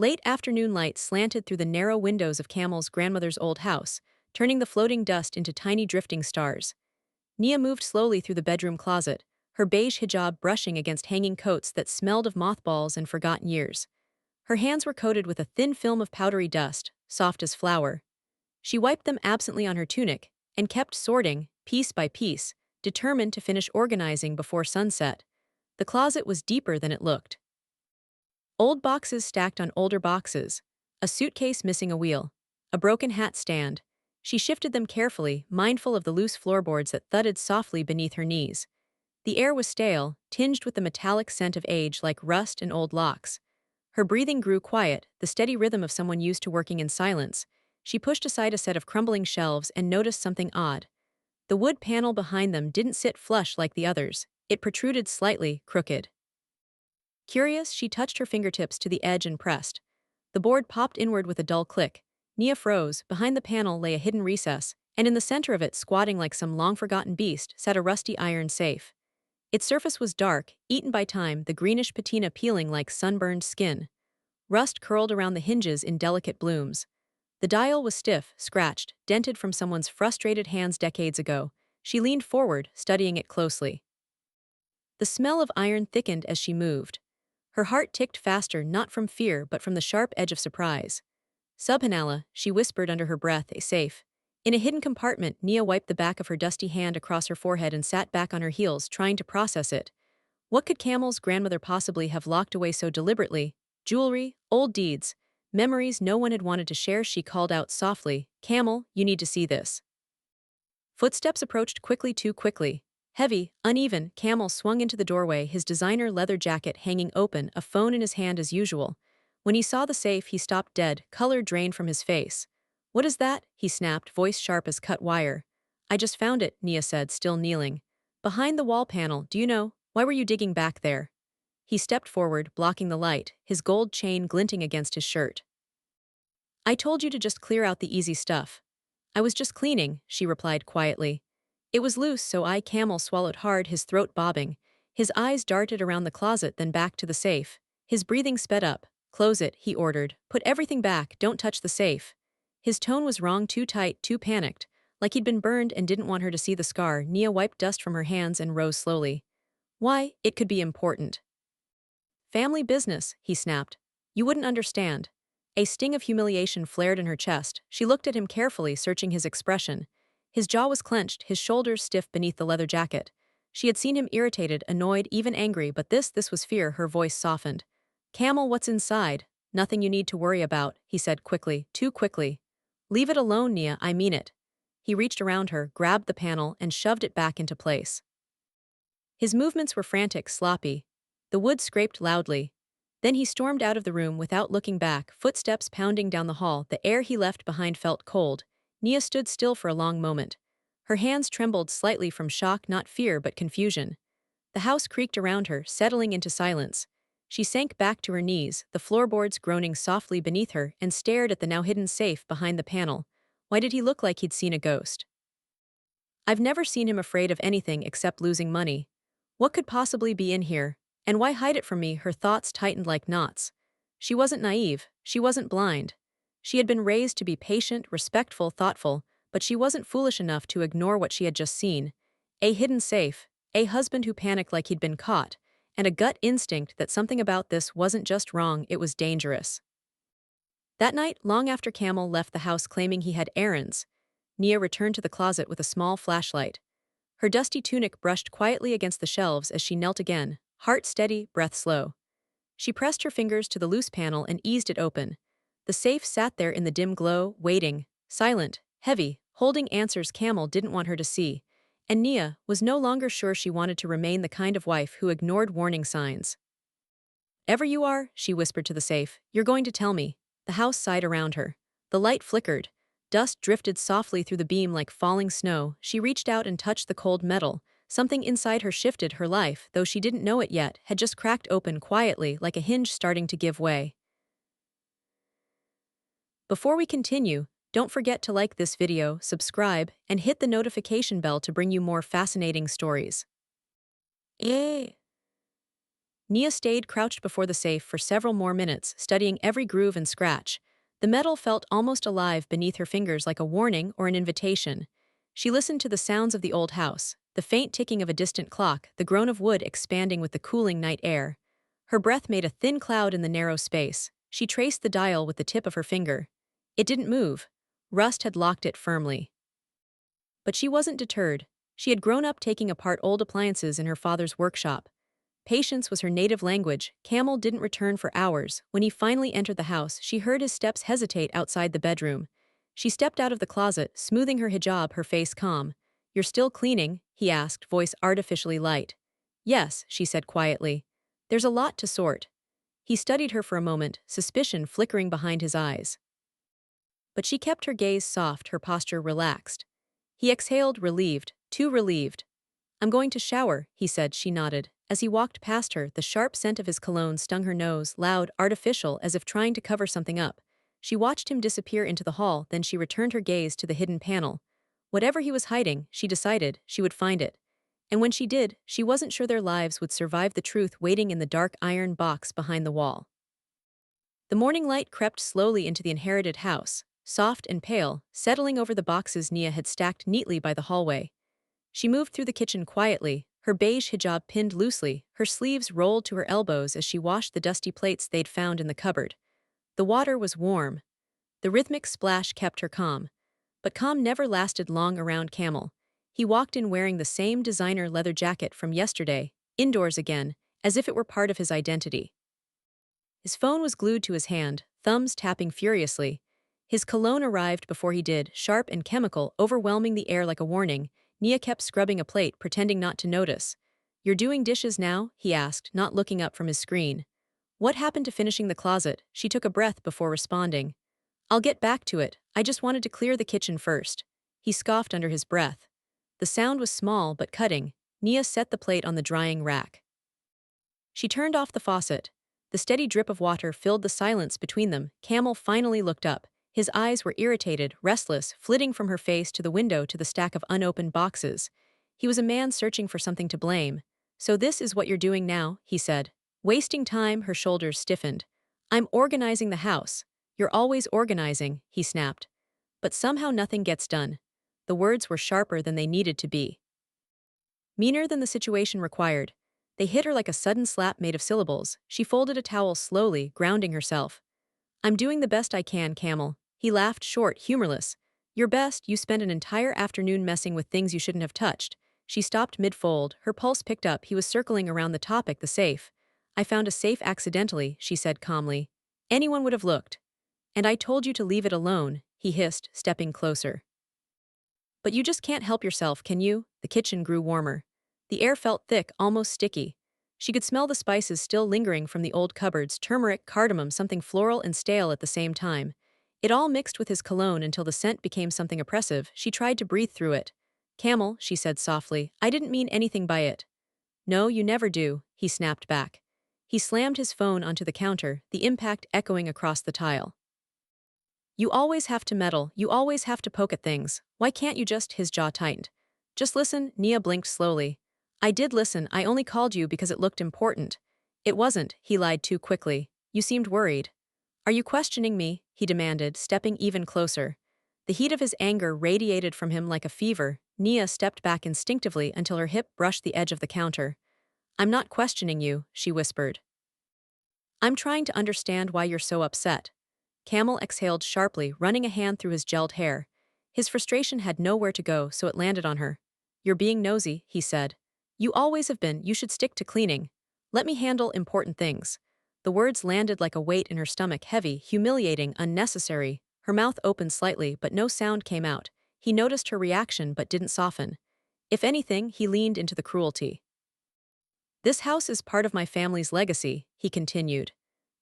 Late afternoon light slanted through the narrow windows of Camel's grandmother's old house, turning the floating dust into tiny drifting stars. Nia moved slowly through the bedroom closet, her beige hijab brushing against hanging coats that smelled of mothballs and forgotten years. Her hands were coated with a thin film of powdery dust, soft as flour. She wiped them absently on her tunic, and kept sorting, piece by piece, determined to finish organizing before sunset. The closet was deeper than it looked. Old boxes stacked on older boxes, a suitcase missing a wheel, a broken hat stand. She shifted them carefully, mindful of the loose floorboards that thudded softly beneath her knees. The air was stale, tinged with the metallic scent of age like rust and old locks. Her breathing grew quiet, the steady rhythm of someone used to working in silence. She pushed aside a set of crumbling shelves and noticed something odd. The wood panel behind them didn't sit flush like the others. It protruded slightly, crooked. Curious, she touched her fingertips to the edge and pressed. The board popped inward with a dull click. Nia froze. Behind the panel lay a hidden recess, and in the center of it, squatting like some long-forgotten beast, sat a rusty iron safe. Its surface was dark, eaten by time, the greenish patina peeling like sunburned skin. Rust curled around the hinges in delicate blooms. The dial was stiff, scratched, dented from someone's frustrated hands decades ago. She leaned forward, studying it closely. The smell of iron thickened as she moved. Her heart ticked faster, not from fear but from the sharp edge of surprise. Subhanallah, she whispered under her breath, a safe. In a hidden compartment, Nia wiped the back of her dusty hand across her forehead and sat back on her heels, trying to process it. What could Camel's grandmother possibly have locked away so deliberately? Jewelry, old deeds, memories no one had wanted to share. She called out softly, "Camel, you need to see this." Footsteps approached quickly, too quickly. Heavy, uneven, Camel swung into the doorway, his designer leather jacket hanging open, a phone in his hand as usual. When he saw the safe, he stopped dead, color drained from his face. "What is that?" he snapped, voice sharp as cut wire. "I just found it," Nia said, still kneeling. "Behind the wall panel, do you know? Why were you digging back there?" He stepped forward, blocking the light, his gold chain glinting against his shirt. "I told you to just clear out the easy stuff." "I was just cleaning," she replied quietly. "It was loose, so I." Camel swallowed hard, his throat bobbing. His eyes darted around the closet, then back to the safe. His breathing sped up. "Close it," he ordered. "Put everything back, don't touch the safe." His tone was wrong, too tight, too panicked. Like he'd been burned and didn't want her to see the scar. Nia wiped dust from her hands and rose slowly. "Why? It could be important." "Family business," he snapped. "You wouldn't understand." A sting of humiliation flared in her chest. She looked at him carefully, searching his expression. His jaw was clenched, his shoulders stiff beneath the leather jacket. She had seen him irritated, annoyed, even angry, but this was fear. Her voice softened. "Camel, what's inside?" "Nothing you need to worry about," he said quickly, too quickly. "Leave it alone, Nia, I mean it." He reached around her, grabbed the panel, and shoved it back into place. His movements were frantic, sloppy. The wood scraped loudly. Then he stormed out of the room without looking back, footsteps pounding down the hall. The air he left behind felt cold. Nia stood still for a long moment. Her hands trembled slightly from shock, not fear but confusion. The house creaked around her, settling into silence. She sank back to her knees, the floorboards groaning softly beneath her, and stared at the now hidden safe behind the panel. Why did he look like he'd seen a ghost? "I've never seen him afraid of anything except losing money. What could possibly be in here? And why hide it from me?" Her thoughts tightened like knots. She wasn't naive. She wasn't blind. She had been raised to be patient, respectful, thoughtful, but she wasn't foolish enough to ignore what she had just seen. A hidden safe, a husband who panicked like he'd been caught, and a gut instinct that something about this wasn't just wrong, it was dangerous. That night, long after Camel left the house claiming he had errands, Nia returned to the closet with a small flashlight. Her dusty tunic brushed quietly against the shelves as she knelt again, heart steady, breath slow. She pressed her fingers to the loose panel and eased it open. The safe sat there in the dim glow, waiting, silent, heavy, holding answers Camel didn't want her to see. And Nia was no longer sure she wanted to remain the kind of wife who ignored warning signs. "Ever you are," she whispered to the safe, "you're going to tell me." The house sighed around her. The light flickered. Dust drifted softly through the beam like falling snow. She reached out and touched the cold metal. Something inside her shifted. Her life, though she didn't know it yet, had just cracked open quietly, like a hinge starting to give way. Before we continue, don't forget to like this video, subscribe, and hit the notification bell to bring you more fascinating stories. Eh. Nia stayed crouched before the safe for several more minutes, studying every groove and scratch. The metal felt almost alive beneath her fingers like a warning or an invitation. She listened to the sounds of the old house, the faint ticking of a distant clock, the groan of wood expanding with the cooling night air. Her breath made a thin cloud in the narrow space. She traced the dial with the tip of her finger. It didn't move. Rust had locked it firmly. But she wasn't deterred. She had grown up taking apart old appliances in her father's workshop. Patience was her native language. Camel didn't return for hours. When he finally entered the house, she heard his steps hesitate outside the bedroom. She stepped out of the closet, smoothing her hijab, her face calm. "You're still cleaning?" he asked, voice artificially light. "Yes," she said quietly. "There's a lot to sort." He studied her for a moment, suspicion flickering behind his eyes. But she kept her gaze soft, her posture relaxed. He exhaled, relieved, too relieved. "I'm going to shower," he said. She nodded. As he walked past her, the sharp scent of his cologne stung her nose, loud, artificial, as if trying to cover something up. She watched him disappear into the hall, then she returned her gaze to the hidden panel. Whatever he was hiding, she decided, she would find it. And when she did, she wasn't sure their lives would survive the truth waiting in the dark iron box behind the wall. The morning light crept slowly into the inherited house, soft and pale, settling over the boxes Nia had stacked neatly by the hallway. She moved through the kitchen quietly, her beige hijab pinned loosely, her sleeves rolled to her elbows as she washed the dusty plates they'd found in the cupboard. The water was warm. The rhythmic splash kept her calm. But calm never lasted long around Camel. He walked in wearing the same designer leather jacket from yesterday, indoors again, as if it were part of his identity. His phone was glued to his hand, thumbs tapping furiously. His cologne arrived before he did, sharp and chemical, overwhelming the air like a warning. Nia kept scrubbing a plate, pretending not to notice. "You're doing dishes now?" he asked, not looking up from his screen. "What happened to finishing the closet?" She took a breath before responding. "I'll get back to it. I just wanted to clear the kitchen first." He scoffed under his breath. The sound was small but cutting. Nia set the plate on the drying rack. She turned off the faucet. The steady drip of water filled the silence between them. Camel finally looked up. His eyes were irritated, restless, flitting from her face to the window to the stack of unopened boxes. He was a man searching for something to blame. "So this is what you're doing now," he said. "Wasting time." Her shoulders stiffened. "I'm organizing the house." "You're always organizing," he snapped. But somehow nothing gets done. The words were sharper than they needed to be. Meaner than the situation required. They hit her like a sudden slap made of syllables. She folded a towel slowly, grounding herself. "I'm doing the best I can, Camel." He laughed, short, humorless. "Your best? You spent an entire afternoon messing with things you shouldn't have touched." She stopped mid-fold, her pulse picked up. He was circling around the topic, the safe. "I found a safe accidentally," she said calmly. "Anyone would have looked." "And I told you to leave it alone," he hissed, stepping closer. "But you just can't help yourself, can you?" The kitchen grew warmer. The air felt thick, almost sticky. She could smell the spices still lingering from the old cupboards, turmeric, cardamom, something floral and stale at the same time. It all mixed with his cologne until the scent became something oppressive. She tried to breathe through it. "Camel," she said softly, "I didn't mean anything by it." "No, you never do," he snapped back. He slammed his phone onto the counter, the impact echoing across the tile. "You always have to meddle, you always have to poke at things. Why can't you just—" His jaw tightened. "Just listen." Nia blinked slowly. "I did listen, I only called you because it looked important." "It wasn't," he lied too quickly. "You seemed worried." "Are you questioning me?" he demanded, stepping even closer. The heat of his anger radiated from him like a fever. Nia stepped back instinctively until her hip brushed the edge of the counter. "I'm not questioning you," she whispered. "I'm trying to understand why you're so upset." Camel exhaled sharply, running a hand through his gelled hair. His frustration had nowhere to go, so it landed on her. "You're being nosy," he said. "You always have been. You should stick to cleaning. Let me handle important things." The words landed like a weight in her stomach, heavy, humiliating, unnecessary. Her mouth opened slightly, but no sound came out. He noticed her reaction but didn't soften. If anything, he leaned into the cruelty. "This house is part of my family's legacy," he continued.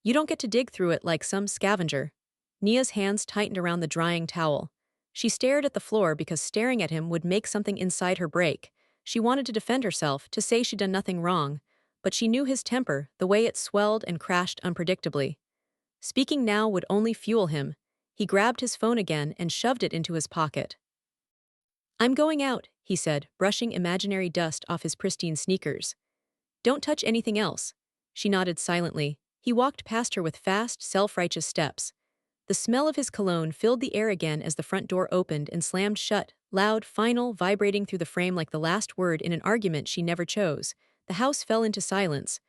"You don't get to dig through it like some scavenger." Nia's hands tightened around the drying towel. She stared at the floor because staring at him would make something inside her break. She wanted to defend herself, to say she'd done nothing wrong, but she knew his temper, the way it swelled and crashed unpredictably. Speaking now would only fuel him. He grabbed his phone again and shoved it into his pocket. "I'm going out," he said, brushing imaginary dust off his pristine sneakers. "Don't touch anything else." She nodded silently. He walked past her with fast, self-righteous steps. The smell of his cologne filled the air again as the front door opened and slammed shut, loud, final, vibrating through the frame like the last word in an argument she never chose. The house fell into silence.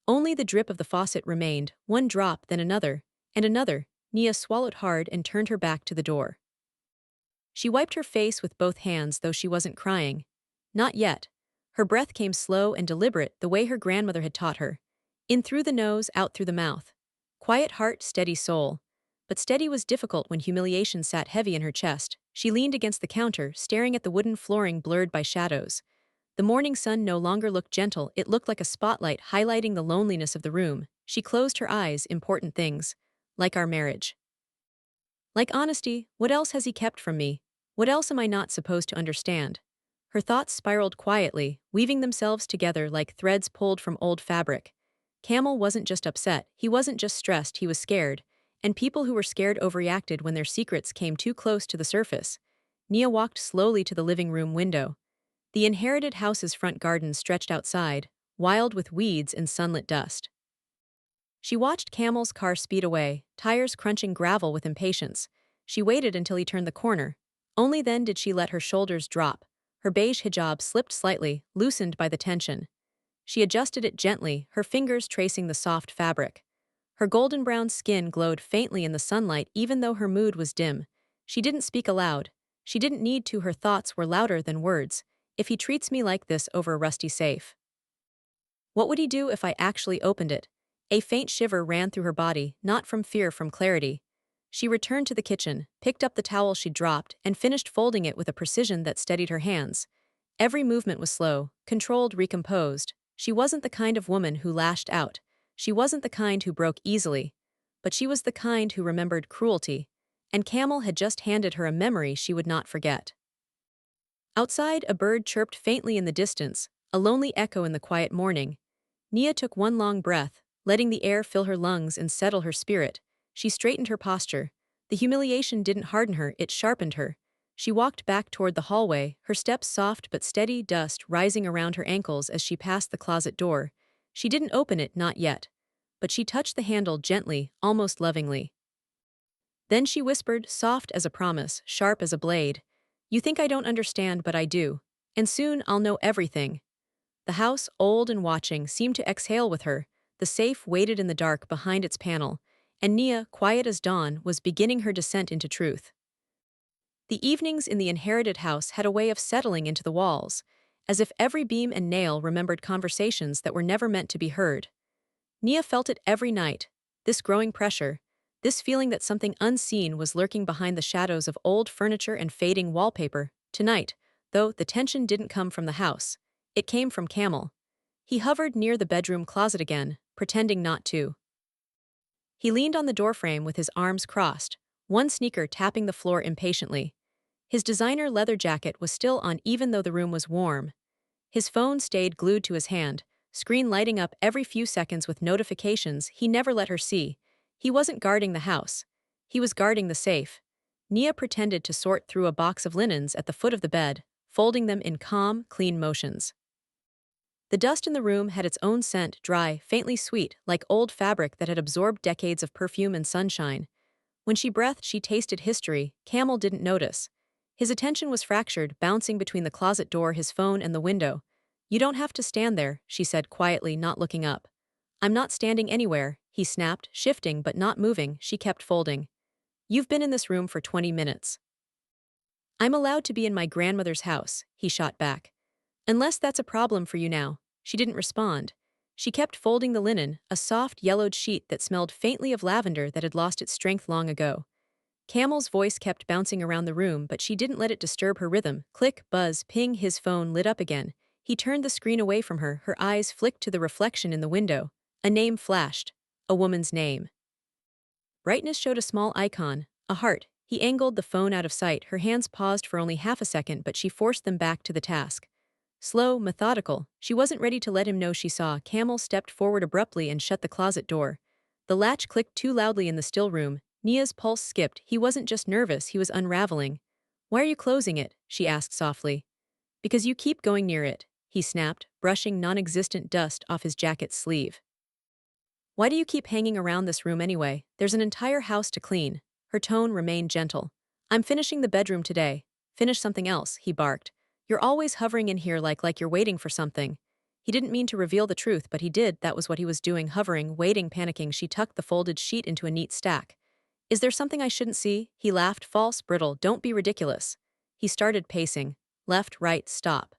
Only the drip of the faucet remained, one drop, then another, and another. Nia swallowed hard and turned her back to the door. She wiped her face with both hands, though she wasn't crying. Not yet. Her breath came slow and deliberate, the way her grandmother had taught her. In through the nose, out through the mouth. Quiet heart, steady soul. But steady was difficult when humiliation sat heavy in her chest. She leaned against the counter, staring at the wooden flooring blurred by shadows. The morning sun no longer looked gentle, it looked like a spotlight highlighting the loneliness of the room. She closed her eyes, important things. Like our marriage. Like honesty, what else has he kept from me? What else am I not supposed to understand? Her thoughts spiraled quietly, weaving themselves together like threads pulled from old fabric. Camel wasn't just upset, he wasn't just stressed, he was scared. And people who were scared overreacted when their secrets came too close to the surface. Nia walked slowly to the living room window. The inherited house's front garden stretched outside, wild with weeds and sunlit dust. She watched Camel's car speed away, tires crunching gravel with impatience. She waited until he turned the corner. Only then did she let her shoulders drop. Her beige hijab slipped slightly, loosened by the tension. She adjusted it gently, her fingers tracing the soft fabric. Her golden brown skin glowed faintly in the sunlight even though her mood was dim. She didn't speak aloud. She didn't need to, her thoughts were louder than words. If he treats me like this over a rusty safe. What would he do if I actually opened it? A faint shiver ran through her body, not from fear, from clarity. She returned to the kitchen, picked up the towel she'd dropped, and finished folding it with a precision that steadied her hands. Every movement was slow, controlled, recomposed. She wasn't the kind of woman who lashed out. She wasn't the kind who broke easily. But she was the kind who remembered cruelty. And Camel had just handed her a memory she would not forget. Outside, a bird chirped faintly in the distance, a lonely echo in the quiet morning. Nia took one long breath, letting the air fill her lungs and settle her spirit. She straightened her posture. The humiliation didn't harden her, it sharpened her. She walked back toward the hallway, her steps soft but steady, dust rising around her ankles as she passed the closet door. She didn't open it, not yet. But she touched the handle gently, almost lovingly. Then she whispered, soft as a promise, sharp as a blade. You think I don't understand, but I do. And soon I'll know everything. The house, old and watching, seemed to exhale with her. The safe waited in the dark behind its panel, and Nia, quiet as dawn, was beginning her descent into truth. The evenings in the inherited house had a way of settling into the walls, as if every beam and nail remembered conversations that were never meant to be heard. Nia felt it every night, this growing pressure, this feeling that something unseen was lurking behind the shadows of old furniture and fading wallpaper. Tonight, though, the tension didn't come from the house. It came from Camel. He hovered near the bedroom closet again, pretending not to. He leaned on the doorframe with his arms crossed, one sneaker tapping the floor impatiently. His designer leather jacket was still on even though the room was warm. His phone stayed glued to his hand, screen lighting up every few seconds with notifications he never let her see. He wasn't guarding the house. He was guarding the safe. Nia pretended to sort through a box of linens at the foot of the bed, folding them in calm, clean motions. The dust in the room had its own scent, dry, faintly sweet, like old fabric that had absorbed decades of perfume and sunshine. When she breathed, she tasted history. Camel didn't notice. His attention was fractured, bouncing between the closet door, his phone, and the window. You don't have to stand there, she said quietly, not looking up. I'm not standing anywhere, he snapped, shifting but not moving. She kept folding. You've been in this room for 20 minutes. I'm allowed to be in my grandmother's house, he shot back. Unless that's a problem for you now. She didn't respond. She kept folding the linen, a soft, yellowed sheet that smelled faintly of lavender that had lost its strength long ago. Camel's voice kept bouncing around the room, but she didn't let it disturb her rhythm. Click, buzz, ping, his phone lit up again. He turned the screen away from her, her eyes flicked to the reflection in the window. A name flashed. A woman's name. Brightness showed a small icon, a heart. He angled the phone out of sight, her hands paused for only half a second, but she forced them back to the task. Slow, methodical, she wasn't ready to let him know she saw. Camel stepped forward abruptly and shut the closet door. The latch clicked too loudly in the still room. Nia's pulse skipped. He wasn't just nervous, he was unraveling. Why are you closing it? She asked softly. Because you keep going near it, he snapped, brushing non-existent dust off his jacket's sleeve. Why do you keep hanging around this room anyway? There's an entire house to clean. Her tone remained gentle. I'm finishing the bedroom today. Finish something else, he barked. You're always hovering in here like you're waiting for something. He didn't mean to reveal the truth, but he did. That was what he was doing, hovering, waiting, panicking. She tucked the folded sheet into a neat stack. Is there something I shouldn't see? He laughed, false, brittle. Don't be ridiculous. He started pacing. Left, right, stop.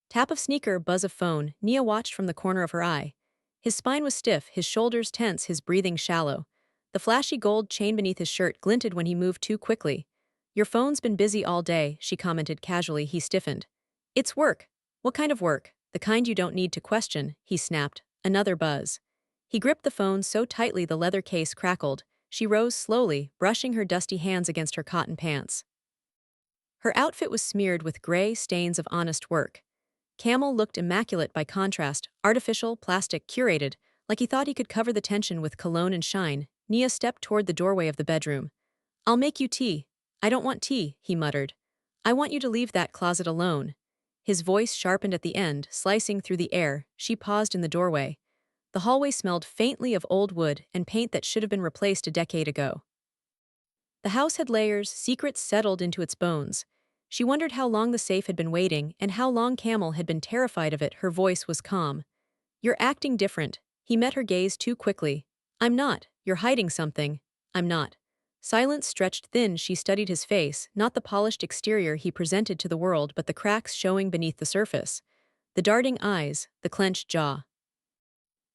Tap of sneaker, buzz of phone. Nia watched from the corner of her eye. His spine was stiff, his shoulders tense, his breathing shallow. The flashy gold chain beneath his shirt glinted when he moved too quickly. Your phone's been busy all day, she commented casually. He stiffened. It's work. What kind of work? The kind you don't need to question, he snapped. Another buzz. He gripped the phone so tightly the leather case crackled. She rose slowly, brushing her dusty hands against her cotton pants. Her outfit was smeared with gray stains of honest work. Camel looked immaculate by contrast, artificial, plastic, curated, like he thought he could cover the tension with cologne and shine. Nia stepped toward the doorway of the bedroom. I'll make you tea. I don't want tea, he muttered. I want you to leave that closet alone. His voice sharpened at the end, slicing through the air. She paused in the doorway. The hallway smelled faintly of old wood and paint that should have been replaced a decade ago. The house had layers, secrets settled into its bones. She wondered how long the safe had been waiting and how long Camel had been terrified of it. Her voice was calm. You're acting different. He met her gaze too quickly. I'm not. You're hiding something. I'm not. Silence stretched thin. She studied his face, not the polished exterior he presented to the world but the cracks showing beneath the surface. The darting eyes, the clenched jaw.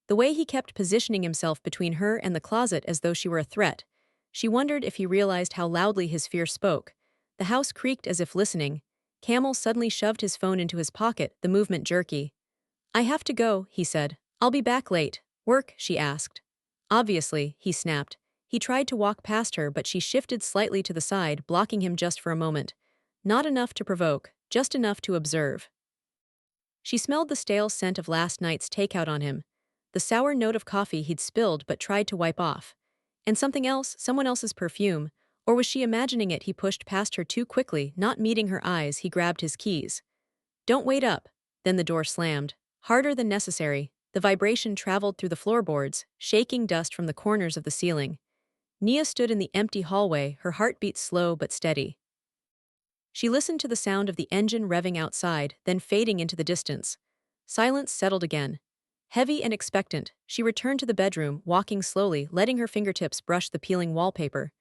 The way he kept positioning himself between her and the closet as though she were a threat. She wondered if he realized how loudly his fear spoke. The house creaked as if listening. Camel suddenly shoved his phone into his pocket, the movement jerky. I have to go, he said. I'll be back late. Work, she asked. Obviously, he snapped. He tried to walk past her, but she shifted slightly to the side, blocking him just for a moment. Not enough to provoke, just enough to observe. She smelled the stale scent of last night's takeout on him, the sour note of coffee he'd spilled but tried to wipe off. And something else, someone else's perfume, or was she imagining it? He pushed past her too quickly, not meeting her eyes. He grabbed his keys. Don't wait up. Then the door slammed, harder than necessary. The vibration traveled through the floorboards, shaking dust from the corners of the ceiling. Nia stood in the empty hallway, her heartbeat slow but steady. She listened to the sound of the engine revving outside, then fading into the distance. Silence settled again. Heavy and expectant, she returned to the bedroom, walking slowly, letting her fingertips brush the peeling wallpaper.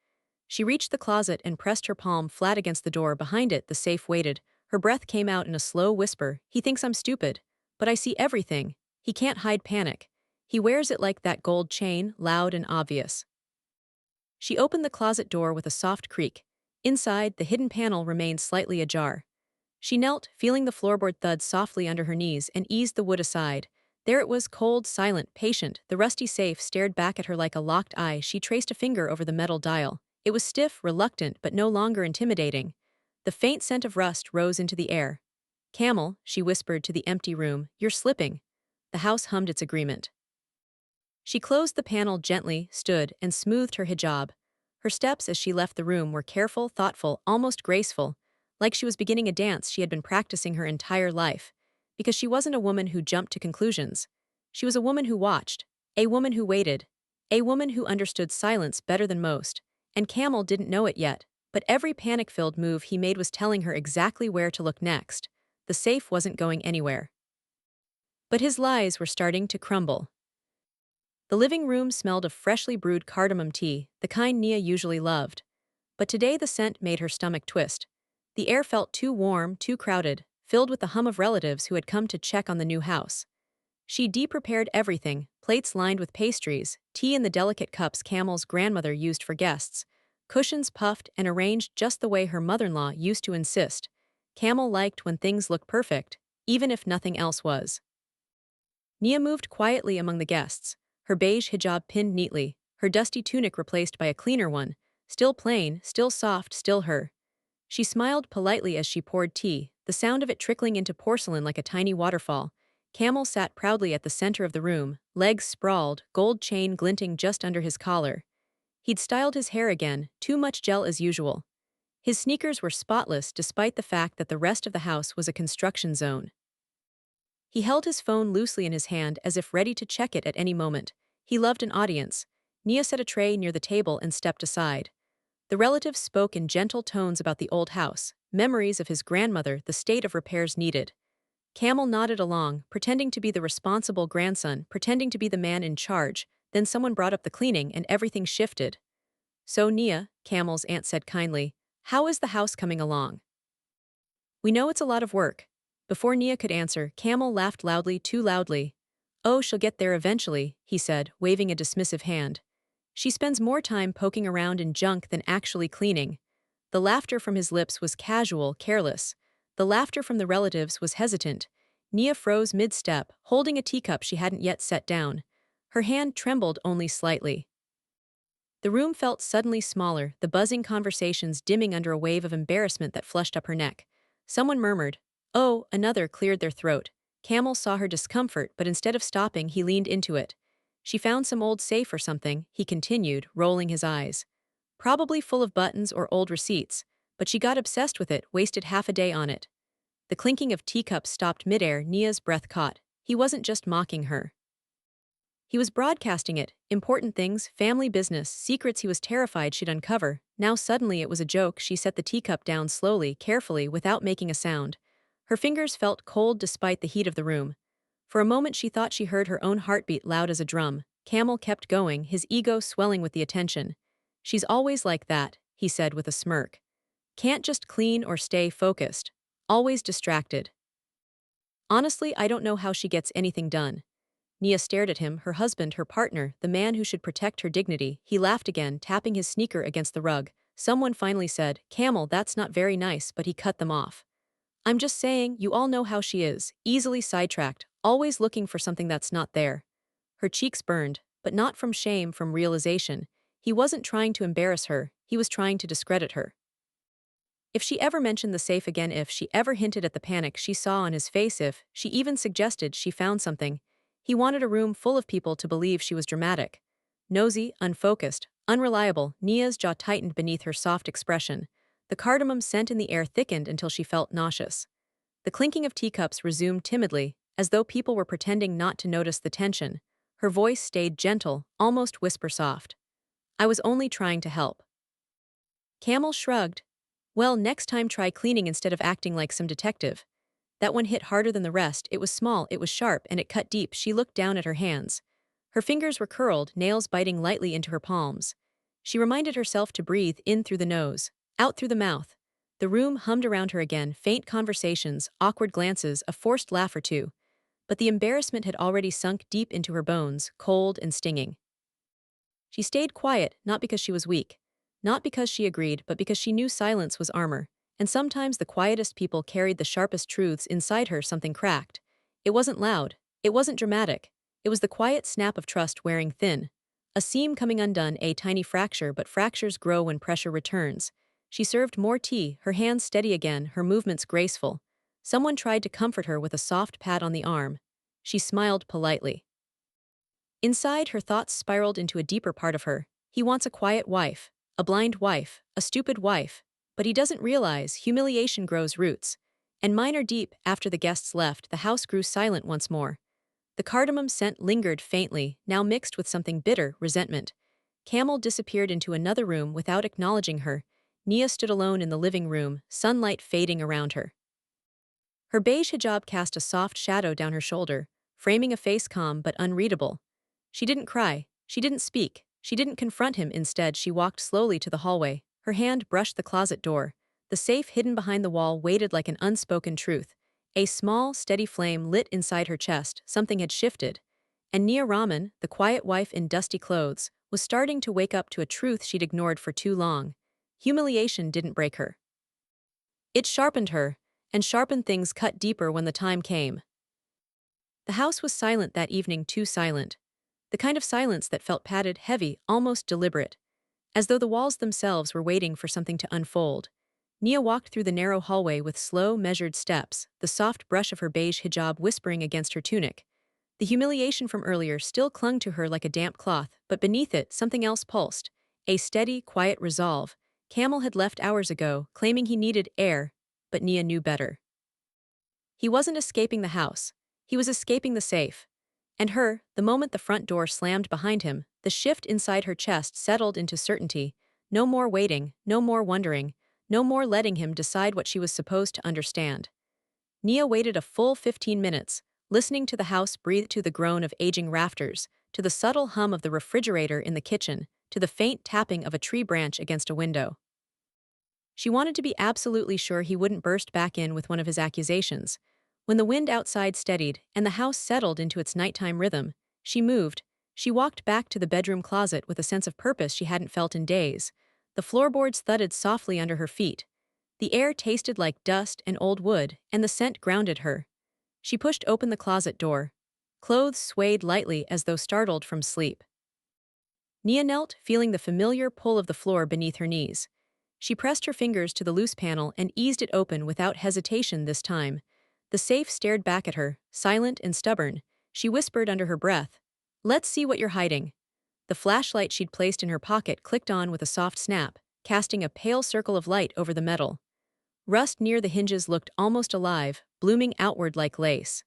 She reached the closet and pressed her palm flat against the door. Behind it, the safe waited. Her breath came out in a slow whisper. He thinks I'm stupid. But I see everything. He can't hide panic. He wears it like that gold chain, loud and obvious. She opened the closet door with a soft creak. Inside, the hidden panel remained slightly ajar. She knelt, feeling the floorboard thud softly under her knees, and eased the wood aside. There it was, cold, silent, patient. The rusty safe stared back at her like a locked eye. She traced a finger over the metal dial. It was stiff, reluctant, but no longer intimidating. The faint scent of rust rose into the air. Camel, she whispered to the empty room, you're slipping. The house hummed its agreement. She closed the panel gently, stood, and smoothed her hijab. Her steps as she left the room were careful, thoughtful, almost graceful, like she was beginning a dance she had been practicing her entire life. Because she wasn't a woman who jumped to conclusions. She was a woman who watched, a woman who waited, a woman who understood silence better than most. And Camel didn't know it yet, but every panic-filled move he made was telling her exactly where to look next. The safe wasn't going anywhere. But his lies were starting to crumble. The living room smelled of freshly brewed cardamom tea, the kind Nia usually loved. But today the scent made her stomach twist. The air felt too warm, too crowded, filled with the hum of relatives who had come to check on the new house. She de-prepared everything, plates lined with pastries, tea in the delicate cups Camel's grandmother used for guests, cushions puffed and arranged just the way her mother-in-law used to insist. Camel liked when things looked perfect, even if nothing else was. Nia moved quietly among the guests, her beige hijab pinned neatly, her dusty tunic replaced by a cleaner one, still plain, still soft, still her. She smiled politely as she poured tea, the sound of it trickling into porcelain like a tiny waterfall. Camel sat proudly at the center of the room, legs sprawled, gold chain glinting just under his collar. He'd styled his hair again, too much gel as usual. His sneakers were spotless despite the fact that the rest of the house was a construction zone. He held his phone loosely in his hand as if ready to check it at any moment. He loved an audience. Nia set a tray near the table and stepped aside. The relatives spoke in gentle tones about the old house, memories of his grandmother, the state of repairs needed. Camel nodded along, pretending to be the responsible grandson, pretending to be the man in charge. Then someone brought up the cleaning and everything shifted. "So Nia," Camel's aunt said kindly, "how is the house coming along?" "We know it's a lot of work." Before Nia could answer, Camel laughed loudly, too loudly. "Oh, she'll get there eventually," he said, waving a dismissive hand. "She spends more time poking around in junk than actually cleaning." The laughter from his lips was casual, careless. The laughter from the relatives was hesitant. Nia froze mid-step, holding a teacup she hadn't yet set down. Her hand trembled only slightly. The room felt suddenly smaller, the buzzing conversations dimming under a wave of embarrassment that flushed up her neck. Someone murmured, "Oh," another cleared their throat. Camel saw her discomfort, but instead of stopping, he leaned into it. "She found some old safe or something," he continued, rolling his eyes. "Probably full of buttons or old receipts, but she got obsessed with it, wasted half a day on it." The clinking of teacups stopped midair, Nia's breath caught. He wasn't just mocking her. He was broadcasting it, important things, family business, secrets he was terrified she'd uncover. Now suddenly it was a joke. She set the teacup down slowly, carefully, without making a sound. Her fingers felt cold despite the heat of the room. For a moment she thought she heard her own heartbeat loud as a drum. Camel kept going, his ego swelling with the attention. "She's always like that," he said with a smirk. "Can't just clean or stay focused. Always distracted. Honestly, I don't know how she gets anything done." Nia stared at him, her husband, her partner, the man who should protect her dignity. He laughed again, tapping his sneaker against the rug. Someone finally said, "Camel, that's not very nice," but he cut them off. "I'm just saying, you all know how she is, easily sidetracked, always looking for something that's not there." Her cheeks burned, but not from shame, from realization. He wasn't trying to embarrass her, he was trying to discredit her. If she ever mentioned the safe again, if she ever hinted at the panic she saw on his face, if she even suggested she found something, he wanted a room full of people to believe she was dramatic. Nosy, unfocused, unreliable, Nia's jaw tightened beneath her soft expression. The cardamom scent in the air thickened until she felt nauseous. The clinking of teacups resumed timidly, as though people were pretending not to notice the tension. Her voice stayed gentle, almost whisper-soft. "I was only trying to help." Camel shrugged. "Well, next time try cleaning instead of acting like some detective." That one hit harder than the rest. It was small, it was sharp, and it cut deep. She looked down at her hands. Her fingers were curled, nails biting lightly into her palms. She reminded herself to breathe in through the nose, out through the mouth. The room hummed around her again, faint conversations, awkward glances, a forced laugh or two. But the embarrassment had already sunk deep into her bones, cold and stinging. She stayed quiet, not because she was weak. Not because she agreed, but because she knew silence was armor. And sometimes the quietest people carried the sharpest truths inside her. Something cracked. It wasn't loud. It wasn't dramatic. It was the quiet snap of trust wearing thin. A seam coming undone, a tiny fracture, but fractures grow when pressure returns. She served more tea, her hands steady again, her movements graceful. Someone tried to comfort her with a soft pat on the arm. She smiled politely. Inside, her thoughts spiraled into a deeper part of her. He wants a quiet wife, a blind wife, a stupid wife. But he doesn't realize humiliation grows roots. And mine are deep. After the guests left, the house grew silent once more. The cardamom scent lingered faintly, now mixed with something bitter, resentment. Camel disappeared into another room without acknowledging her. Nia stood alone in the living room, sunlight fading around her. Her beige hijab cast a soft shadow down her shoulder, framing a face calm but unreadable. She didn't cry, she didn't speak, she didn't confront him. Instead, she walked slowly to the hallway. Her hand brushed the closet door. The safe hidden behind the wall waited like an unspoken truth. A small, steady flame lit inside her chest. Something had shifted. And Nia Rahman, the quiet wife in dusty clothes, was starting to wake up to a truth she'd ignored for too long. Humiliation didn't break her. It sharpened her, and sharpened things cut deeper when the time came. The house was silent that evening, too silent. The kind of silence that felt padded, heavy, almost deliberate. As though the walls themselves were waiting for something to unfold. Nia walked through the narrow hallway with slow, measured steps, the soft brush of her beige hijab whispering against her tunic. The humiliation from earlier still clung to her like a damp cloth, but beneath it, something else pulsed. A steady, quiet resolve. Camel had left hours ago, claiming he needed air, but Nia knew better. He wasn't escaping the house. He was escaping the safe. And her, the moment the front door slammed behind him, the shift inside her chest settled into certainty. No more waiting, no more wondering, no more letting him decide what she was supposed to understand. Nia waited a full 15 minutes, listening to the house breathe, to the groan of aging rafters, to the subtle hum of the refrigerator in the kitchen, to the faint tapping of a tree branch against a window. She wanted to be absolutely sure he wouldn't burst back in with one of his accusations. When the wind outside steadied and the house settled into its nighttime rhythm, she moved. She walked back to the bedroom closet with a sense of purpose she hadn't felt in days. The floorboards thudded softly under her feet. The air tasted like dust and old wood, and the scent grounded her. She pushed open the closet door. Clothes swayed lightly as though startled from sleep. Nia knelt, feeling the familiar pull of the floor beneath her knees. She pressed her fingers to the loose panel and eased it open without hesitation this time. The safe stared back at her, silent and stubborn. She whispered under her breath, "Let's see what you're hiding." The flashlight she'd placed in her pocket clicked on with a soft snap, casting a pale circle of light over the metal. Rust near the hinges looked almost alive, blooming outward like lace.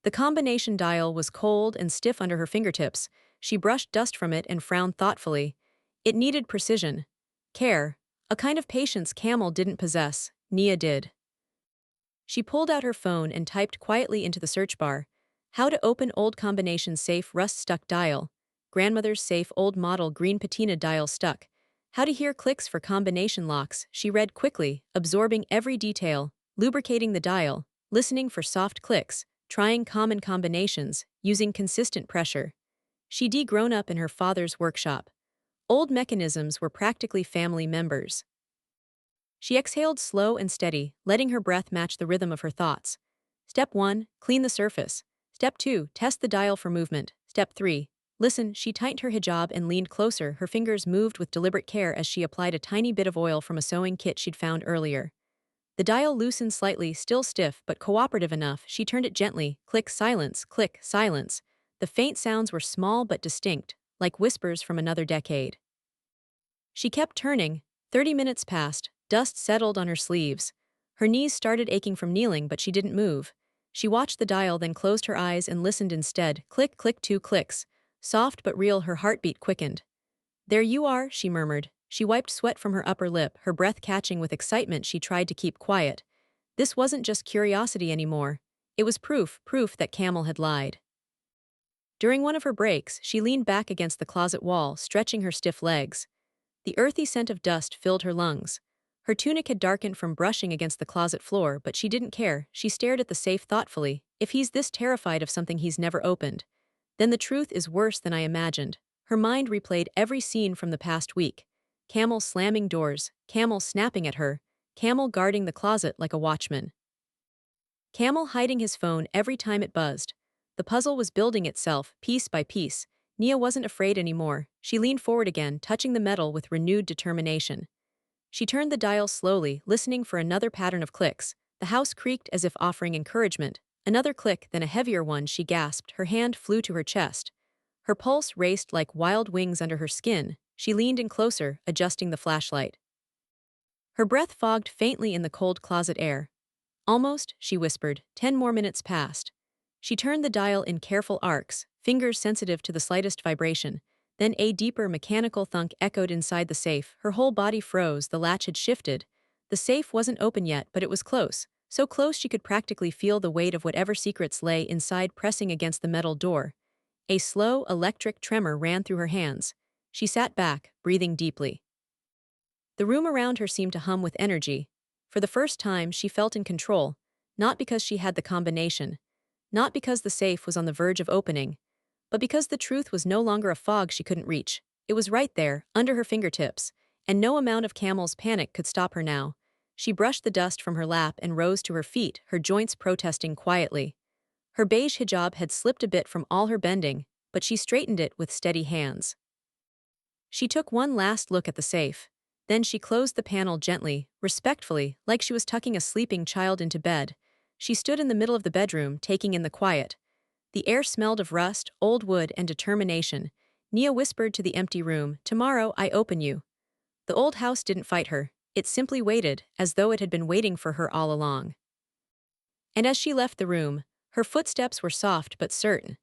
The combination dial was cold and stiff under her fingertips. She brushed dust from it and frowned thoughtfully. It needed precision. Care. A kind of patience Camel didn't possess. Nia did. She pulled out her phone and typed quietly into the search bar, "How to open old combination safe rust-stuck dial. Grandmother's safe old model green patina dial stuck. How to hear clicks for combination locks." She read quickly, absorbing every detail, lubricating the dial, listening for soft clicks, trying common combinations, using consistent pressure. She'd grown up in her father's workshop. Old mechanisms were practically family members. She exhaled slow and steady, letting her breath match the rhythm of her thoughts. Step 1, clean the surface. Step 2, test the dial for movement. Step 3, listen. She tightened her hijab and leaned closer. Her fingers moved with deliberate care as she applied a tiny bit of oil from a sewing kit she'd found earlier. The dial loosened slightly, still stiff but cooperative enough. She turned it gently. Click, silence, click, silence. The faint sounds were small but distinct, like whispers from another decade. She kept turning. 30 minutes passed. Dust settled on her sleeves. Her knees started aching from kneeling, but she didn't move. She watched the dial, then closed her eyes and listened instead. Click, click, 2 clicks. Soft but real. Her heartbeat quickened. "There you are," she murmured. She wiped sweat from her upper lip, her breath catching with excitement she tried to keep quiet. This wasn't just curiosity anymore. It was proof that Camel had lied. During one of her breaks, she leaned back against the closet wall, stretching her stiff legs. The earthy scent of dust filled her lungs. Her tunic had darkened from brushing against the closet floor, but she didn't care. She stared at the safe thoughtfully. If he's this terrified of something he's never opened, then the truth is worse than I imagined. Her mind replayed every scene from the past week. Camel slamming doors, Camel snapping at her, Camel guarding the closet like a watchman. Camel hiding his phone every time it buzzed. The puzzle was building itself, piece by piece. Nia wasn't afraid anymore. She leaned forward again, touching the metal with renewed determination. She turned the dial slowly, listening for another pattern of clicks. The house creaked as if offering encouragement. Another click, then a heavier one. She gasped. Her hand flew to her chest. Her pulse raced like wild wings under her skin. She leaned in closer, adjusting the flashlight. Her breath fogged faintly in the cold closet air. "Almost," she whispered. 10 more minutes passed. She turned the dial in careful arcs, fingers sensitive to the slightest vibration. Then a deeper mechanical thunk echoed inside the safe. Her whole body froze. The latch had shifted. The safe wasn't open yet, but it was close. So close she could practically feel the weight of whatever secrets lay inside pressing against the metal door. A slow, electric tremor ran through her hands. She sat back, breathing deeply. The room around her seemed to hum with energy. For the first time, she felt in control, not because she had the combination, not because the safe was on the verge of opening, but because the truth was no longer a fog she couldn't reach. It was right there, under her fingertips, and no amount of Camel's panic could stop her now. She brushed the dust from her lap and rose to her feet, her joints protesting quietly. Her beige hijab had slipped a bit from all her bending, but she straightened it with steady hands. She took one last look at the safe. Then she closed the panel gently, respectfully, like she was tucking a sleeping child into bed. She stood in the middle of the bedroom, taking in the quiet. The air smelled of rust, old wood, and determination. Nia whispered to the empty room, "Tomorrow I open you." The old house didn't fight her. It simply waited, as though it had been waiting for her all along. And as she left the room, her footsteps were soft but certain.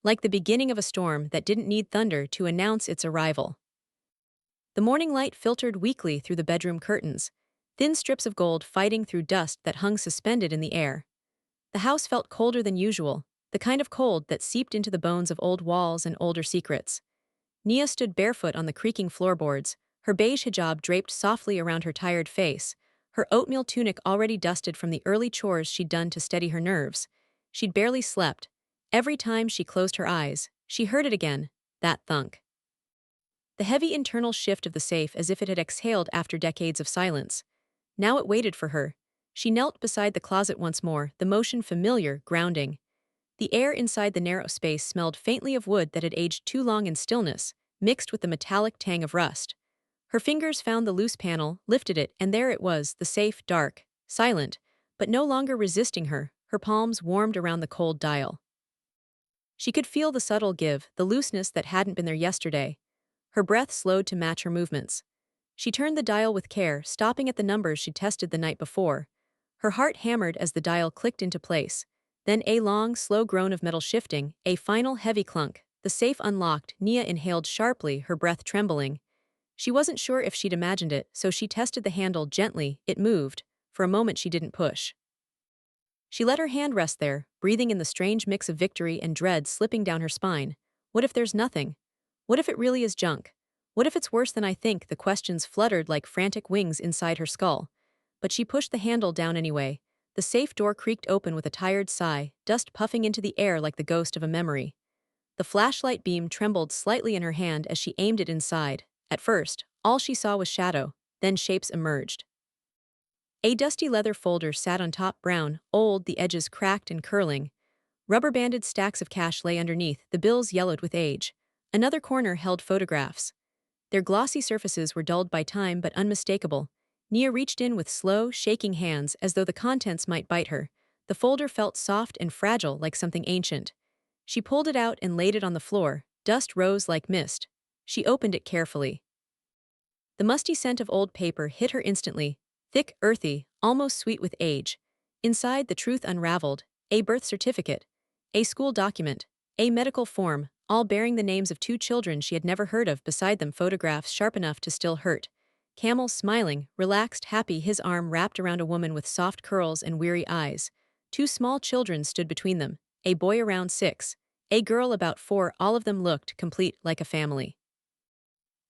like the beginning of a storm that didn't need thunder to announce its arrival. The morning light filtered weakly through the bedroom curtains, thin strips of gold fighting through dust that hung suspended in the air. The house felt colder than usual, the kind of cold that seeped into the bones of old walls and older secrets. Nia stood barefoot on the creaking floorboards, her beige hijab draped softly around her tired face, her oatmeal tunic already dusted from the early chores she'd done to steady her nerves. She'd barely slept. Every time she closed her eyes, she heard it again, that thunk. The heavy internal shift of the safe as if it had exhaled after decades of silence. Now it waited for her. She knelt beside the closet once more, the motion familiar, grounding. The air inside the narrow space smelled faintly of wood that had aged too long in stillness, mixed with the metallic tang of rust. Her fingers found the loose panel, lifted it, and there it was, the safe, dark, silent, but no longer resisting her, her palms warmed around the cold dial. She could feel the subtle give, the looseness that hadn't been there yesterday. Her breath slowed to match her movements. She turned the dial with care, stopping at the numbers she'd tested the night before. Her heart hammered as the dial clicked into place. Then a long, slow groan of metal shifting, a final heavy clunk. The safe unlocked. Nia inhaled sharply, her breath trembling. She wasn't sure if she'd imagined it, so she tested the handle gently. It moved. For a moment she didn't push. She let her hand rest there, breathing in the strange mix of victory and dread slipping down her spine. What if there's nothing? What if it really is junk? What if it's worse than I think? The questions fluttered like frantic wings inside her skull. But she pushed the handle down anyway. The safe door creaked open with a tired sigh, dust puffing into the air like the ghost of a memory. The flashlight beam trembled slightly in her hand as she aimed it inside. At first, all she saw was shadow, then shapes emerged. A dusty leather folder sat on top, brown, old, the edges cracked and curling. Rubber-banded stacks of cash lay underneath, the bills yellowed with age. Another corner held photographs. Their glossy surfaces were dulled by time but unmistakable. Nia reached in with slow, shaking hands as though the contents might bite her. The folder felt soft and fragile like something ancient. She pulled it out and laid it on the floor. Dust rose like mist. She opened it carefully. The musty scent of old paper hit her instantly, thick, earthy, almost sweet with age. Inside, the truth unraveled. A birth certificate, a school document, a medical form, all bearing the names of two children she had never heard of. Beside them, photographs sharp enough to still hurt. Camel smiling, relaxed, happy, his arm wrapped around a woman with soft curls and weary eyes. Two small children stood between them, a boy around 6, a girl about 4, all of them looked complete, like a family.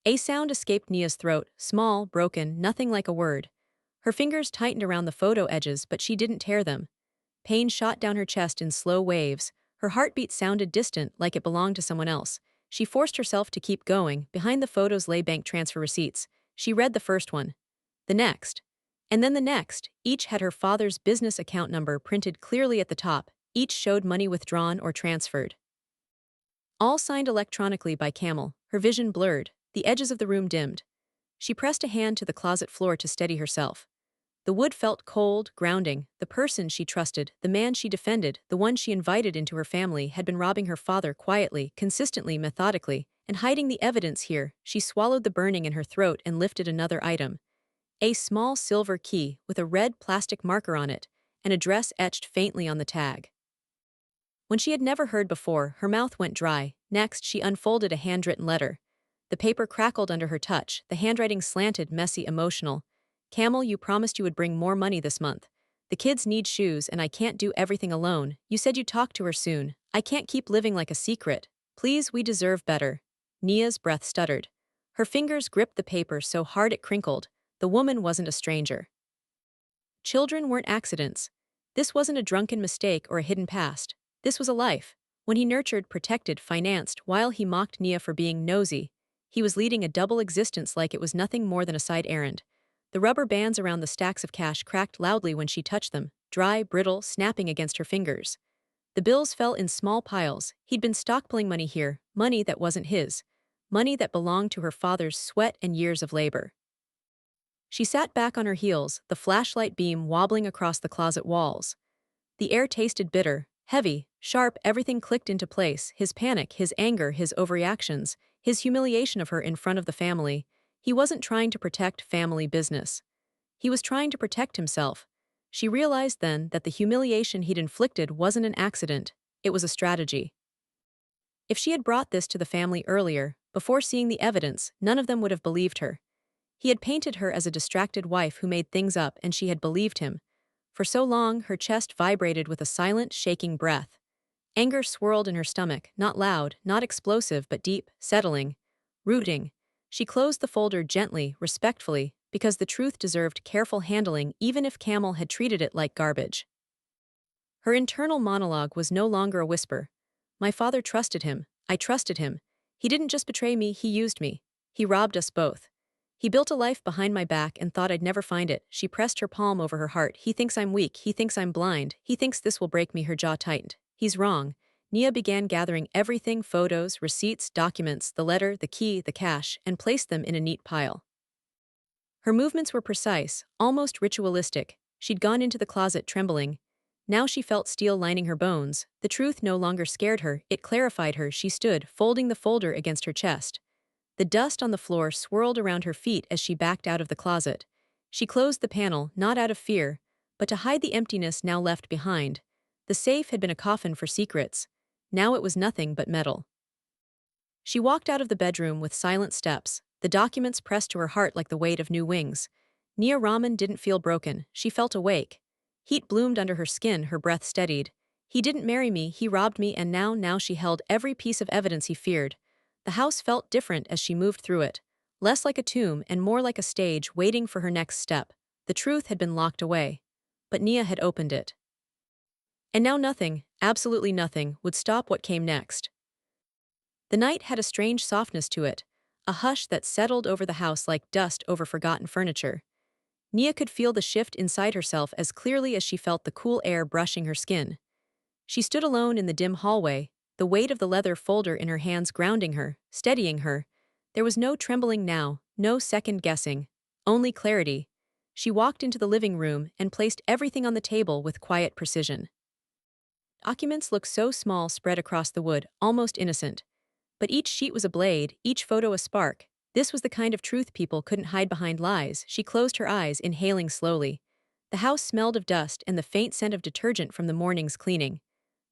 A sound escaped Nia's throat, small, broken, nothing like a word. Her fingers tightened around the photo edges, but she didn't tear them. Pain shot down her chest in slow waves. Her heartbeat sounded distant, like it belonged to someone else. She forced herself to keep going. Behind the photos lay bank transfer receipts. She read the first one. The next. And then the next. Each had her father's business account number printed clearly at the top. Each showed money withdrawn or transferred. All signed electronically by Camel. Her vision blurred. The edges of the room dimmed. She pressed a hand to the closet floor to steady herself. The wood felt cold, grounding. The person she trusted, the man she defended, the one she invited into her family, had been robbing her father quietly, consistently, methodically, and hiding the evidence here. She swallowed the burning in her throat and lifted another item. A small silver key with a red plastic marker on it, an address etched faintly on the tag. When she had never heard before, her mouth went dry. Next, she unfolded a handwritten letter. The paper crackled under her touch, the handwriting slanted, messy, emotional. Camel, you promised you would bring more money this month. The kids need shoes and I can't do everything alone. You said you'd talk to her soon. I can't keep living like a secret. Please, we deserve better. Nia's breath stuttered. Her fingers gripped the paper so hard it crinkled. The woman wasn't a stranger. Children weren't accidents. This wasn't a drunken mistake or a hidden past. This was a life. When he nurtured, protected, financed, while he mocked Nia for being nosy, he was leading a double existence like it was nothing more than a side errand. The rubber bands around the stacks of cash cracked loudly when she touched them, dry, brittle, snapping against her fingers. The bills fell in small piles. He'd been stockpiling money here, money that wasn't his, money that belonged to her father's sweat and years of labor. She sat back on her heels, the flashlight beam wobbling across the closet walls. The air tasted bitter, heavy, sharp. Everything clicked into place, his panic, his anger, his overreactions, his humiliation of her in front of the family. He wasn't trying to protect family business. He was trying to protect himself. She realized then that the humiliation he'd inflicted wasn't an accident, it was a strategy. If she had brought this to the family earlier, before seeing the evidence, none of them would have believed her. He had painted her as a distracted wife who made things up, and she had believed him. For so long, her chest vibrated with a silent, shaking breath. Anger swirled in her stomach, not loud, not explosive, but deep, settling, rooting. She closed the folder gently, respectfully, because the truth deserved careful handling even if Camel had treated it like garbage. Her internal monologue was no longer a whisper. My father trusted him. I trusted him. He didn't just betray me, he used me. He robbed us both. He built a life behind my back and thought I'd never find it. She pressed her palm over her heart. He thinks I'm weak. He thinks I'm blind. He thinks this will break me. Her jaw tightened. He's wrong. Nia began gathering everything, photos, receipts, documents, the letter, the key, the cash, and placed them in a neat pile. Her movements were precise, almost ritualistic. She'd gone into the closet trembling. Now she felt steel lining her bones. The truth no longer scared her, it clarified her. She stood, folding the folder against her chest. The dust on the floor swirled around her feet as she backed out of the closet. She closed the panel, not out of fear, but to hide the emptiness now left behind. The safe had been a coffin for secrets. Now it was nothing but metal. She walked out of the bedroom with silent steps, the documents pressed to her heart like the weight of new wings. Nia Rahman didn't feel broken, she felt awake. Heat bloomed under her skin, her breath steadied. He didn't marry me, he robbed me, and now she held every piece of evidence he feared. The house felt different as she moved through it. Less like a tomb and more like a stage waiting for her next step. The truth had been locked away. But Nia had opened it. And now nothing, absolutely nothing, would stop what came next. The night had a strange softness to it, a hush that settled over the house like dust over forgotten furniture. Nia could feel the shift inside herself as clearly as she felt the cool air brushing her skin. She stood alone in the dim hallway, the weight of the leather folder in her hands grounding her, steadying her. There was no trembling now, no second guessing, only clarity. She walked into the living room and placed everything on the table with quiet precision. Documents looked so small spread across the wood, almost innocent. But each sheet was a blade, each photo a spark. This was the kind of truth people couldn't hide behind lies. She closed her eyes, inhaling slowly. The house smelled of dust and the faint scent of detergent from the morning's cleaning.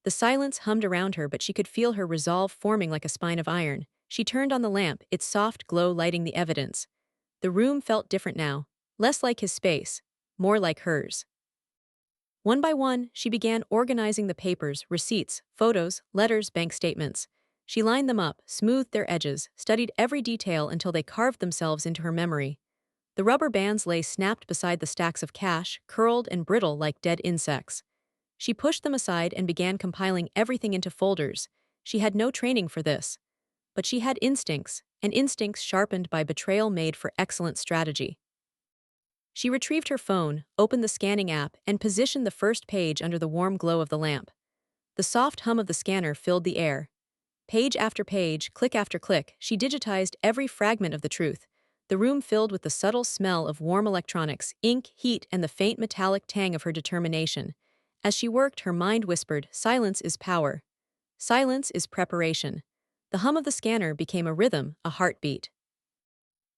The silence hummed around her, but she could feel her resolve forming like a spine of iron. She turned on the lamp, its soft glow lighting the evidence. The room felt different now, less like his space, more like hers. One by one, she began organizing the papers, receipts, photos, letters, bank statements. She lined them up, smoothed their edges, studied every detail until they carved themselves into her memory. The rubber bands lay snapped beside the stacks of cash, curled and brittle like dead insects. She pushed them aside and began compiling everything into folders. She had no training for this. But she had instincts, and instincts sharpened by betrayal made for excellent strategy. She retrieved her phone, opened the scanning app, and positioned the first page under the warm glow of the lamp. The soft hum of the scanner filled the air. Page after page, click after click, she digitized every fragment of the truth. The room filled with the subtle smell of warm electronics, ink, heat, and the faint metallic tang of her determination. As she worked, her mind whispered, "Silence is power. Silence is preparation." The hum of the scanner became a rhythm, a heartbeat.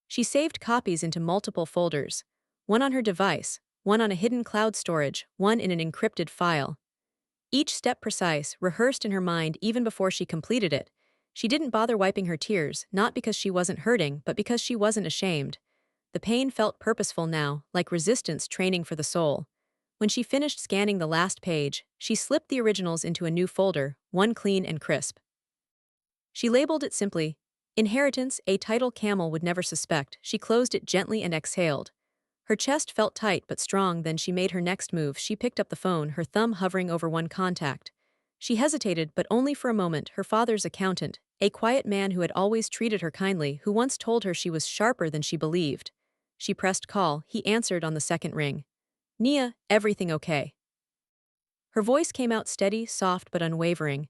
She saved copies into multiple folders. One on her device, one on a hidden cloud storage, one in an encrypted file. Each step precise, rehearsed in her mind even before she completed it. She didn't bother wiping her tears, not because she wasn't hurting, but because she wasn't ashamed. The pain felt purposeful now, like resistance training for the soul. When she finished scanning the last page, she slipped the originals into a new folder, one clean and crisp. She labeled it simply, "Inheritance," a title Camel would never suspect. She closed it gently and exhaled. Her chest felt tight but strong. Then she made her next move. She picked up the phone, her thumb hovering over one contact. She hesitated, but only for a moment. Her father's accountant, a quiet man who had always treated her kindly, who once told her she was sharper than she believed. She pressed call. He answered on the second ring. "Nia, everything okay?" Her voice came out steady, soft but unwavering.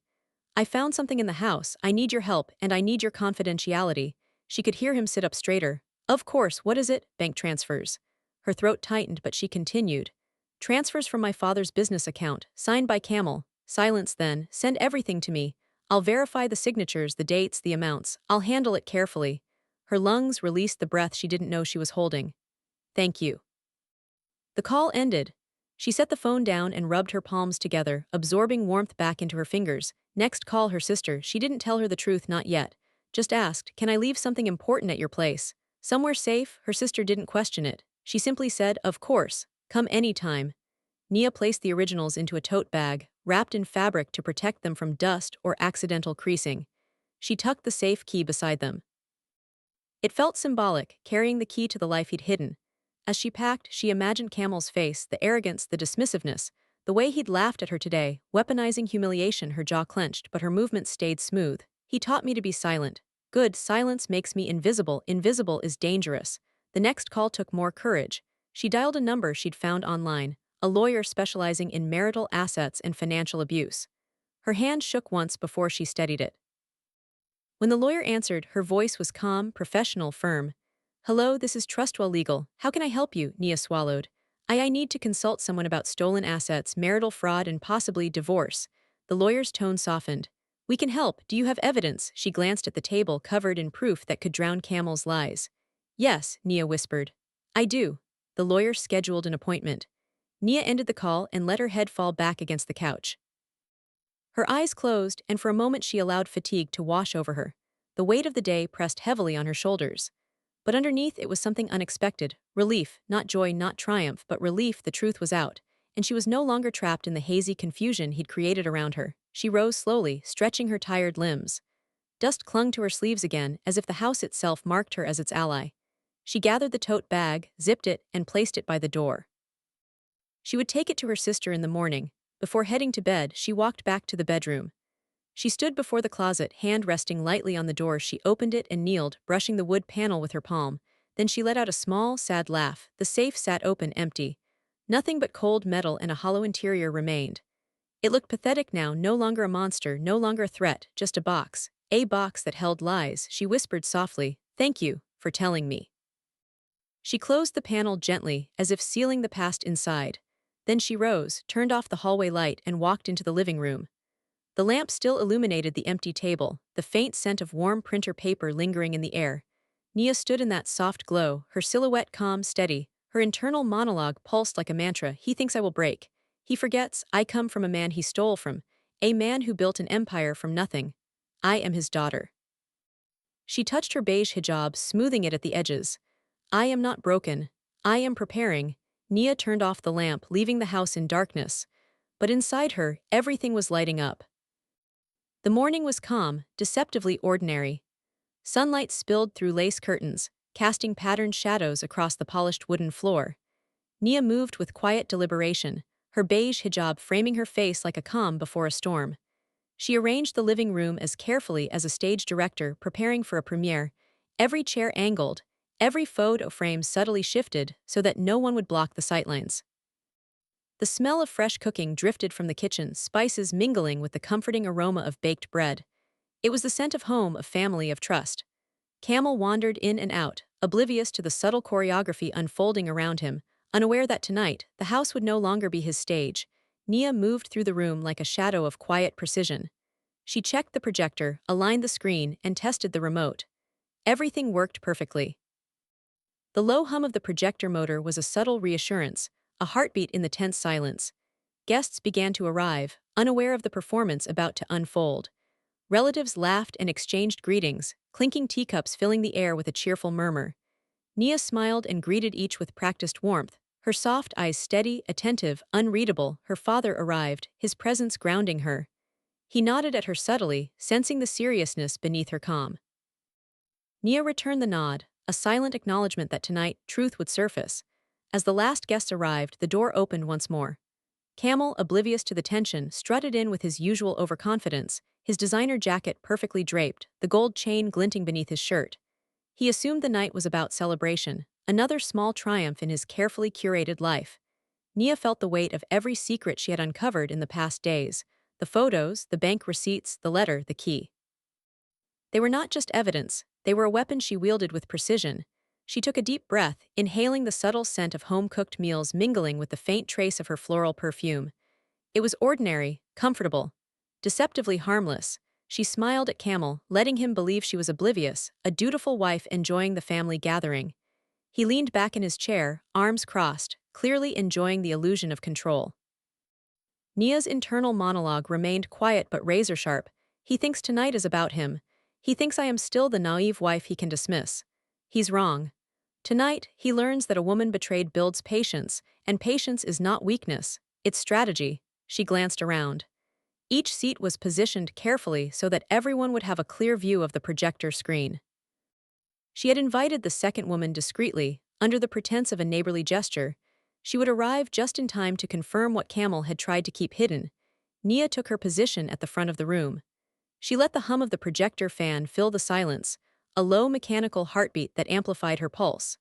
"I found something in the house. I need your help, and I need your confidentiality." She could hear him sit up straighter. "Of course, what is it?" "Bank transfers." Her throat tightened, but she continued. "Transfers from my father's business account, signed by Camel." Silence then. "Send everything to me. I'll verify the signatures, the dates, the amounts. I'll handle it carefully." Her lungs released the breath she didn't know she was holding. "Thank you." The call ended. She set the phone down and rubbed her palms together, absorbing warmth back into her fingers. Next call her sister, she didn't tell her the truth, not yet. Just asked, can I leave something important at your place? Somewhere safe? Her sister didn't question it. She simply said, of course, come anytime. Nia placed the originals into a tote bag, wrapped in fabric to protect them from dust or accidental creasing. She tucked the safe key beside them. It felt symbolic, carrying the key to the life he'd hidden. As she packed, she imagined Camel's face, the arrogance, the dismissiveness, the way he'd laughed at her today, weaponizing humiliation. Her jaw clenched, but her movements stayed smooth. He taught me to be silent. Good, silence makes me invisible. Invisible is dangerous. The next call took more courage. She dialed a number she'd found online, a lawyer specializing in marital assets and financial abuse. Her hand shook once before she steadied it. When the lawyer answered, her voice was calm, professional, firm. Hello, this is Trustwell Legal. How can I help you? Nia swallowed. I need to consult someone about stolen assets, marital fraud, and possibly divorce. The lawyer's tone softened. We can help. Do you have evidence? She glanced at the table covered in proof that could drown Camel's lies. Yes, Nia whispered. I do. The lawyer scheduled an appointment. Nia ended the call and let her head fall back against the couch. Her eyes closed, and for a moment she allowed fatigue to wash over her. The weight of the day pressed heavily on her shoulders. But underneath it was something unexpected, relief, not joy, not triumph, but relief. The truth was out, and she was no longer trapped in the hazy confusion he'd created around her. She rose slowly, stretching her tired limbs. Dust clung to her sleeves again, as if the house itself marked her as its ally. She gathered the tote bag, zipped it, and placed it by the door. She would take it to her sister in the morning. Before heading to bed, she walked back to the bedroom. She stood before the closet, hand resting lightly on the door. She opened it and kneeled, brushing the wood panel with her palm. Then she let out a small, sad laugh. The safe sat open, empty. Nothing but cold metal and a hollow interior remained. It looked pathetic now, no longer a monster, no longer a threat, just a box. A box that held lies. She whispered softly, "Thank you for telling me." She closed the panel gently, as if sealing the past inside. Then she rose, turned off the hallway light, and walked into the living room. The lamp still illuminated the empty table, the faint scent of warm printer paper lingering in the air. Nia stood in that soft glow, her silhouette calm, steady. Her internal monologue pulsed like a mantra. He thinks I will break. He forgets I come from a man he stole from, a man who built an empire from nothing. I am his daughter. She touched her beige hijab, smoothing it at the edges. I am not broken. I am preparing. Nia turned off the lamp, leaving the house in darkness. But inside her, everything was lighting up. The morning was calm, deceptively ordinary. Sunlight spilled through lace curtains, casting patterned shadows across the polished wooden floor. Nia moved with quiet deliberation, her beige hijab framing her face like a calm before a storm. She arranged the living room as carefully as a stage director preparing for a premiere, every chair angled, every photo frame subtly shifted so that no one would block the sightlines. The smell of fresh cooking drifted from the kitchen, spices mingling with the comforting aroma of baked bread. It was the scent of home, of family, of trust. Camel wandered in and out, oblivious to the subtle choreography unfolding around him, unaware that tonight, the house would no longer be his stage. Nia moved through the room like a shadow of quiet precision. She checked the projector, aligned the screen, and tested the remote. Everything worked perfectly. The low hum of the projector motor was a subtle reassurance, a heartbeat in the tense silence. Guests began to arrive, unaware of the performance about to unfold. Relatives laughed and exchanged greetings, clinking teacups filling the air with a cheerful murmur. Nia smiled and greeted each with practiced warmth, her soft eyes steady, attentive, unreadable. Her father arrived, his presence grounding her. He nodded at her subtly, sensing the seriousness beneath her calm. Nia returned the nod, a silent acknowledgement that tonight truth would surface. As the last guests arrived, the door opened once more. Camel, oblivious to the tension, strutted in with his usual overconfidence, his designer jacket perfectly draped, the gold chain glinting beneath his shirt. He assumed the night was about celebration, another small triumph in his carefully curated life. Nia felt the weight of every secret she had uncovered in the past days, the photos, the bank receipts, the letter, the key. They were not just evidence, they were a weapon she wielded with precision. She took a deep breath, inhaling the subtle scent of home-cooked meals mingling with the faint trace of her floral perfume. It was ordinary, comfortable, deceptively harmless. She smiled at Camel, letting him believe she was oblivious, a dutiful wife enjoying the family gathering. He leaned back in his chair, arms crossed, clearly enjoying the illusion of control. Nia's internal monologue remained quiet but razor-sharp. He thinks tonight is about him. He thinks I am still the naive wife he can dismiss. He's wrong. Tonight, he learns that a woman betrayed builds patience, and patience is not weakness, it's strategy. She glanced around. Each seat was positioned carefully so that everyone would have a clear view of the projector screen. She had invited the second woman discreetly, under the pretense of a neighborly gesture. She would arrive just in time to confirm what Camel had tried to keep hidden. Nia took her position at the front of the room. She let the hum of the projector fan fill the silence, a low mechanical heartbeat that amplified her pulse.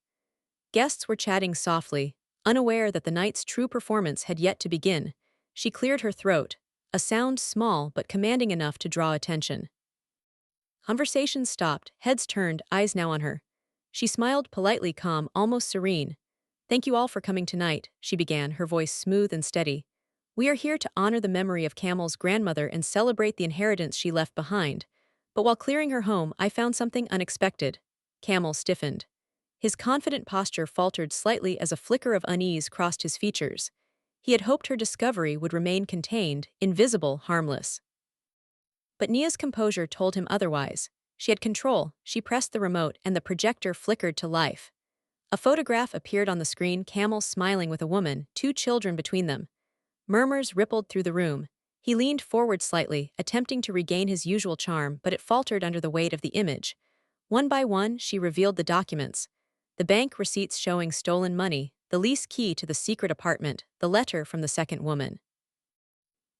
Guests were chatting softly, unaware that the night's true performance had yet to begin. She cleared her throat, a sound small but commanding enough to draw attention. Conversation stopped, heads turned, eyes now on her. She smiled politely, calm, almost serene. "Thank you all for coming tonight," she began, her voice smooth and steady. "We are here to honor the memory of Camel's grandmother and celebrate the inheritance she left behind. But while clearing her home, I found something unexpected." Camel stiffened. His confident posture faltered slightly as a flicker of unease crossed his features. He had hoped her discovery would remain contained, invisible, harmless. But Nia's composure told him otherwise. She had control. She pressed the remote, and the projector flickered to life. A photograph appeared on the screen, Camel smiling with a woman, two children between them. Murmurs rippled through the room. He leaned forward slightly, attempting to regain his usual charm, but it faltered under the weight of the image. One by one, she revealed the documents. The bank receipts showing stolen money, the lease key to the secret apartment, the letter from the second woman.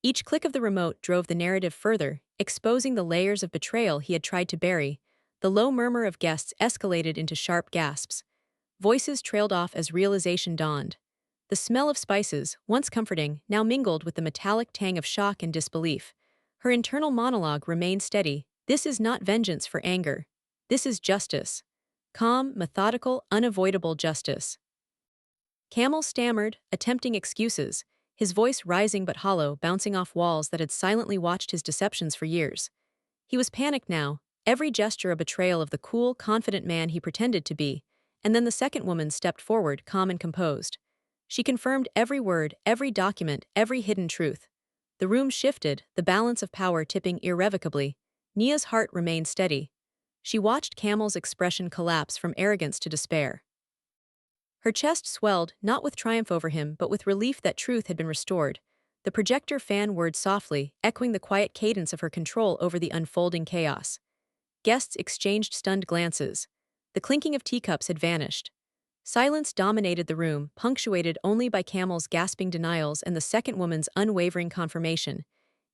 Each click of the remote drove the narrative further, exposing the layers of betrayal he had tried to bury. The low murmur of guests escalated into sharp gasps. Voices trailed off as realization dawned. The smell of spices, once comforting, now mingled with the metallic tang of shock and disbelief. Her internal monologue remained steady. "This is not vengeance for anger. This is justice. Calm, methodical, unavoidable justice." Camel stammered, attempting excuses, his voice rising but hollow, bouncing off walls that had silently watched his deceptions for years. He was panicked now, every gesture a betrayal of the cool, confident man he pretended to be. And then the second woman stepped forward, calm and composed. She confirmed every word, every document, every hidden truth. The room shifted, the balance of power tipping irrevocably. Nia's heart remained steady. She watched Camel's expression collapse from arrogance to despair. Her chest swelled, not with triumph over him, but with relief that truth had been restored. The projector fan whirred softly, echoing the quiet cadence of her control over the unfolding chaos. Guests exchanged stunned glances. The clinking of teacups had vanished. Silence dominated the room, punctuated only by Camel's gasping denials and the second woman's unwavering confirmation.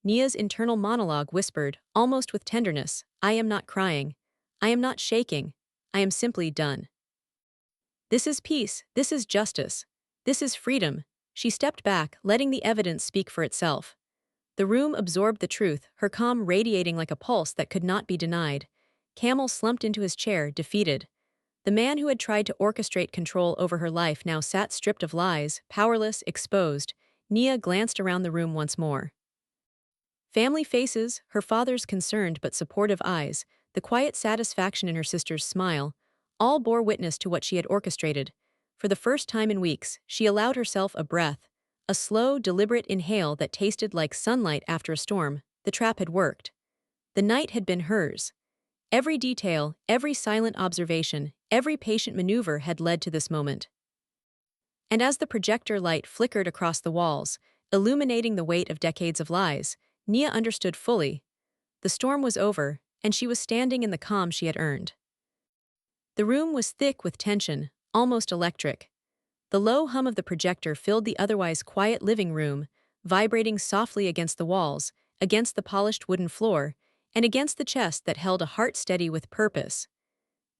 Nia's internal monologue whispered, almost with tenderness, "I am not crying. I am not shaking. I am simply done. This is peace, this is justice, this is freedom." She stepped back, letting the evidence speak for itself. The room absorbed the truth, her calm radiating like a pulse that could not be denied. Camel slumped into his chair, defeated. The man who had tried to orchestrate control over her life now sat stripped of lies, powerless, exposed. Nia glanced around the room once more. Family faces, her father's concerned but supportive eyes, the quiet satisfaction in her sister's smile, all bore witness to what she had orchestrated. For the first time in weeks, she allowed herself a breath, a slow, deliberate inhale that tasted like sunlight after a storm. The trap had worked. The night had been hers. Every detail, every silent observation, every patient maneuver had led to this moment. And as the projector light flickered across the walls, illuminating the weight of decades of lies, Nia understood fully. The storm was over, and she was standing in the calm she had earned. The room was thick with tension, almost electric. The low hum of the projector filled the otherwise quiet living room, vibrating softly against the walls, against the polished wooden floor, and against the chest that held a heart steady with purpose.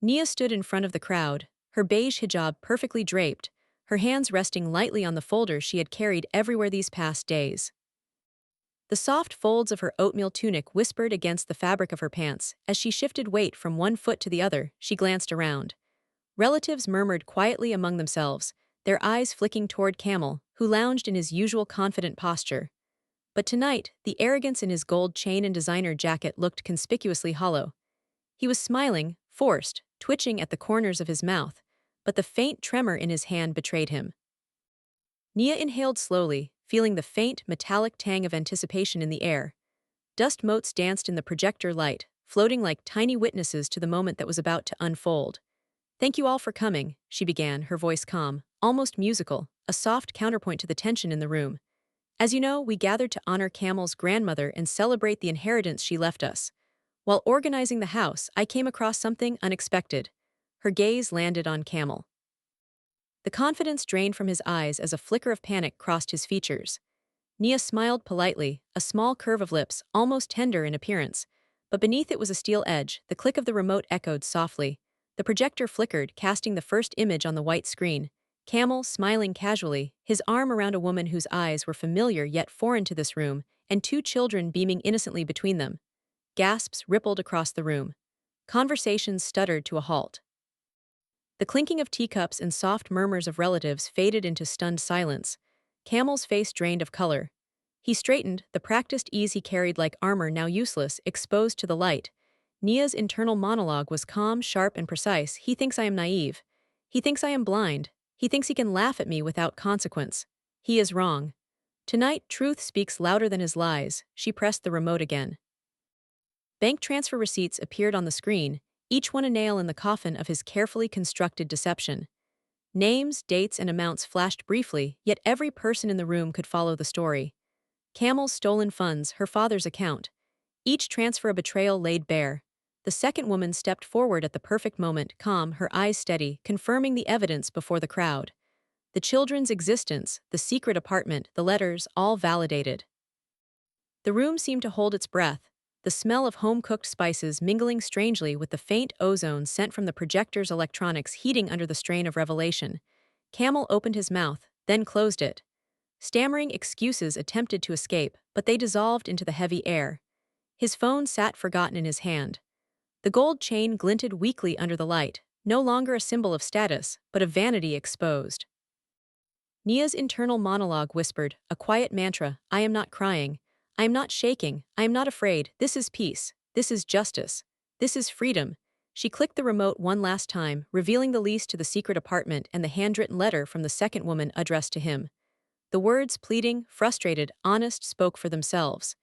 Nia stood in front of the crowd, her beige hijab perfectly draped, her hands resting lightly on the folders she had carried everywhere these past days. The soft folds of her oatmeal tunic whispered against the fabric of her pants. As she shifted weight from one foot to the other, she glanced around. Relatives murmured quietly among themselves, their eyes flicking toward Camel, who lounged in his usual confident posture. But tonight, the arrogance in his gold chain and designer jacket looked conspicuously hollow. He was smiling, forced, twitching at the corners of his mouth, but the faint tremor in his hand betrayed him. Nia inhaled slowly, feeling the faint, metallic tang of anticipation in the air. Dust motes danced in the projector light, floating like tiny witnesses to the moment that was about to unfold. "Thank you all for coming," she began, her voice calm, almost musical, a soft counterpoint to the tension in the room. "As you know, we gathered to honor Camel's grandmother and celebrate the inheritance she left us. While organizing the house, I came across something unexpected." Her gaze landed on Camel. The confidence drained from his eyes as a flicker of panic crossed his features. Nia smiled politely, a small curve of lips, almost tender in appearance. But beneath it was a steel edge. The click of the remote echoed softly. The projector flickered, casting the first image on the white screen. Camel, smiling casually, his arm around a woman whose eyes were familiar yet foreign to this room, and two children beaming innocently between them. Gasps rippled across the room. Conversations stuttered to a halt. The clinking of teacups and soft murmurs of relatives faded into stunned silence. Camel's face drained of color. He straightened, the practiced ease he carried like armor now useless, exposed to the light. Nia's internal monologue was calm, sharp, and precise. "He thinks I am naive. He thinks I am blind. He thinks he can laugh at me without consequence. He is wrong. Tonight, truth speaks louder than his lies." She pressed the remote again. Bank transfer receipts appeared on the screen, each one a nail in the coffin of his carefully constructed deception. Names, dates, and amounts flashed briefly, yet every person in the room could follow the story. Camel's stolen funds, her father's account. Each transfer a betrayal laid bare. The second woman stepped forward at the perfect moment, calm, her eyes steady, confirming the evidence before the crowd. The children's existence, the secret apartment, the letters, all validated. The room seemed to hold its breath, the smell of home-cooked spices mingling strangely with the faint ozone sent from the projector's electronics heating under the strain of revelation. Camel opened his mouth, then closed it. Stammering excuses attempted to escape, but they dissolved into the heavy air. His phone sat forgotten in his hand. The gold chain glinted weakly under the light, no longer a symbol of status, but of vanity exposed. Nia's internal monologue whispered, a quiet mantra, "I am not crying. I am not shaking. I am not afraid. This is peace. This is justice. This is freedom." She clicked the remote one last time, revealing the lease to the secret apartment and the handwritten letter from the second woman addressed to him. The words, pleading, frustrated, honest, spoke for themselves.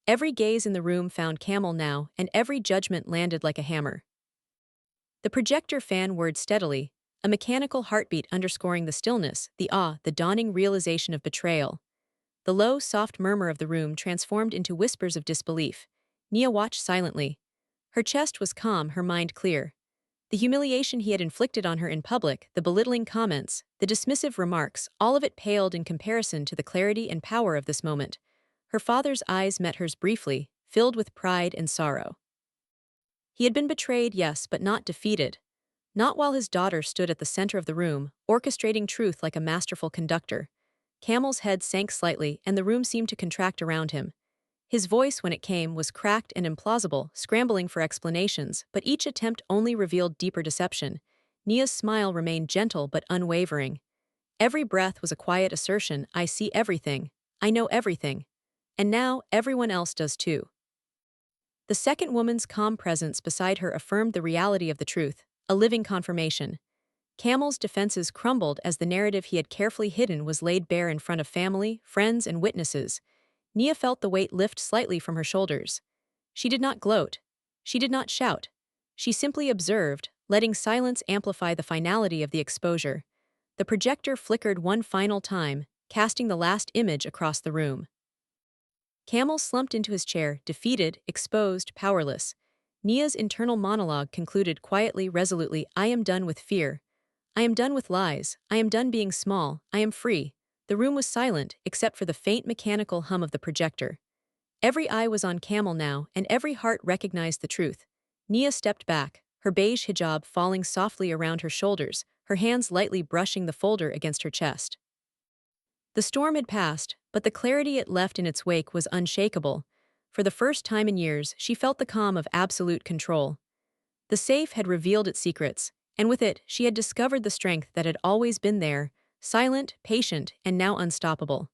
Every gaze in the room found Camel now, and every judgment landed like a hammer. The projector fan whirred steadily, a mechanical heartbeat underscoring the stillness, the awe, the dawning realization of betrayal. The low, soft murmur of the room transformed into whispers of disbelief. Nia watched silently. Her chest was calm, her mind clear. The humiliation he had inflicted on her in public, the belittling comments, the dismissive remarks, all of it paled in comparison to the clarity and power of this moment. Her father's eyes met hers briefly, filled with pride and sorrow. He had been betrayed, yes, but not defeated. Not while his daughter stood at the center of the room, orchestrating truth like a masterful conductor. Camel's head sank slightly, and the room seemed to contract around him. His voice, when it came, was cracked and implausible, scrambling for explanations, but each attempt only revealed deeper deception. Nia's smile remained gentle but unwavering. Every breath was a quiet assertion, "I see everything. I know everything. And now, everyone else does too." The second woman's calm presence beside her affirmed the reality of the truth, a living confirmation. Camel's defenses crumbled as the narrative he had carefully hidden was laid bare in front of family, friends, and witnesses. Nia felt the weight lift slightly from her shoulders. She did not gloat. She did not shout. She simply observed, letting silence amplify the finality of the exposure. The projector flickered one final time, casting the last image across the room. Camel slumped into his chair, defeated, exposed, powerless. Nia's internal monologue concluded quietly, resolutely, "I am done with fear. I am done with lies. I am done being small. I am free." The room was silent, except for the faint mechanical hum of the projector. Every eye was on Camel now, and every heart recognized the truth. Nia stepped back, her beige hijab falling softly around her shoulders, her hands lightly brushing the folder against her chest. The storm had passed, but the clarity it left in its wake was unshakable. For the first time in years, she felt the calm of absolute control. The safe had revealed its secrets, and with it, she had discovered the strength that had always been there, silent, patient, and now unstoppable.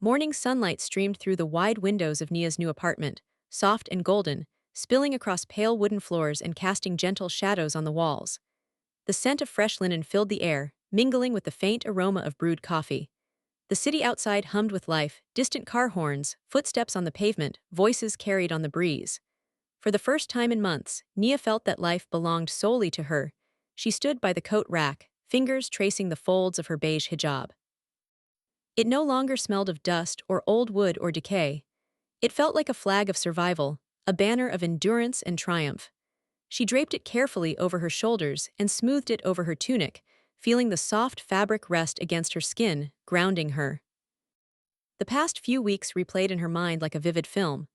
Morning sunlight streamed through the wide windows of Nia's new apartment, soft and golden, spilling across pale wooden floors and casting gentle shadows on the walls. The scent of fresh linen filled the air, mingling with the faint aroma of brewed coffee. The city outside hummed with life, distant car horns, footsteps on the pavement, voices carried on the breeze. For the first time in months, Nia felt that life belonged solely to her. She stood by the coat rack, fingers tracing the folds of her beige hijab. It no longer smelled of dust or old wood or decay. It felt like a flag of survival, a banner of endurance and triumph. She draped it carefully over her shoulders and smoothed it over her tunic, feeling the soft fabric rest against her skin, grounding her. The past few weeks replayed in her mind like a vivid film.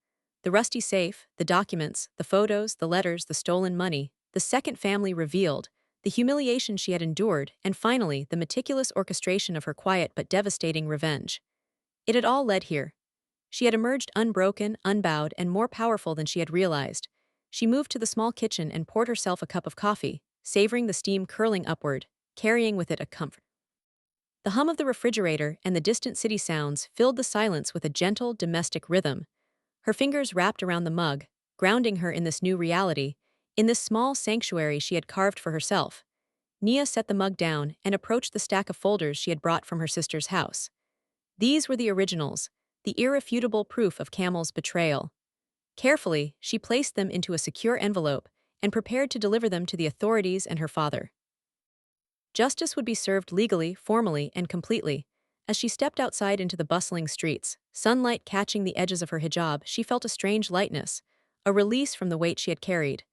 The rusty safe, the documents, the photos, the letters, the stolen money, the second family revealed, the humiliation she had endured, and finally, the meticulous orchestration of her quiet but devastating revenge. It had all led here. She had emerged unbroken, unbowed, and more powerful than she had realized. She moved to the small kitchen and poured herself a cup of coffee, savoring the steam curling upward, carrying with it a comfort. The hum of the refrigerator and the distant city sounds filled the silence with a gentle, domestic rhythm. Her fingers wrapped around the mug, grounding her in this new reality, in this small sanctuary she had carved for herself. Nia set the mug down and approached the stack of folders she had brought from her sister's house. These were the originals, the irrefutable proof of Camel's betrayal. Carefully, she placed them into a secure envelope and prepared to deliver them to the authorities and her father. Justice would be served legally, formally, and completely. As she stepped outside into the bustling streets, sunlight catching the edges of her hijab, she felt a strange lightness, a release from the weight she had carried.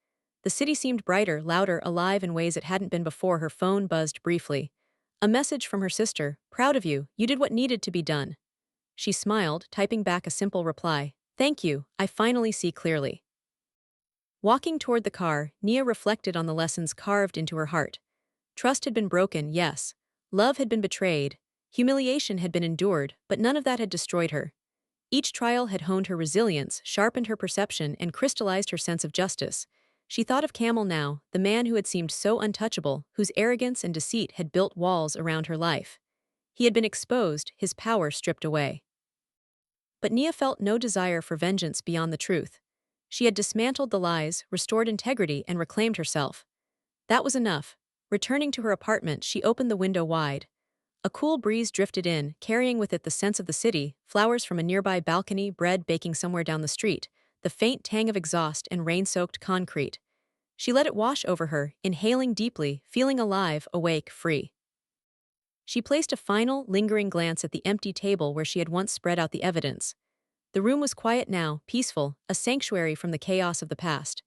The city seemed brighter, louder, alive in ways it hadn't been before. Her phone buzzed briefly. A message from her sister, "Proud of you, you did what needed to be done." She smiled, typing back a simple reply, "Thank you, I finally see clearly." Walking toward the car, Nia reflected on the lessons carved into her heart. Trust had been broken, yes. Love had been betrayed. Humiliation had been endured, but none of that had destroyed her. Each trial had honed her resilience, sharpened her perception, and crystallized her sense of justice. She thought of Camel now, the man who had seemed so untouchable, whose arrogance and deceit had built walls around her life. He had been exposed, his power stripped away. But Nia felt no desire for vengeance beyond the truth. She had dismantled the lies, restored integrity, and reclaimed herself. That was enough. Returning to her apartment, she opened the window wide. A cool breeze drifted in, carrying with it the scents of the city, flowers from a nearby balcony, bread baking somewhere down the street, the faint tang of exhaust and rain-soaked concrete. She let it wash over her, inhaling deeply, feeling alive, awake, free. She placed a final, lingering glance at the empty table where she had once spread out the evidence. The room was quiet now, peaceful, a sanctuary from the chaos of the past.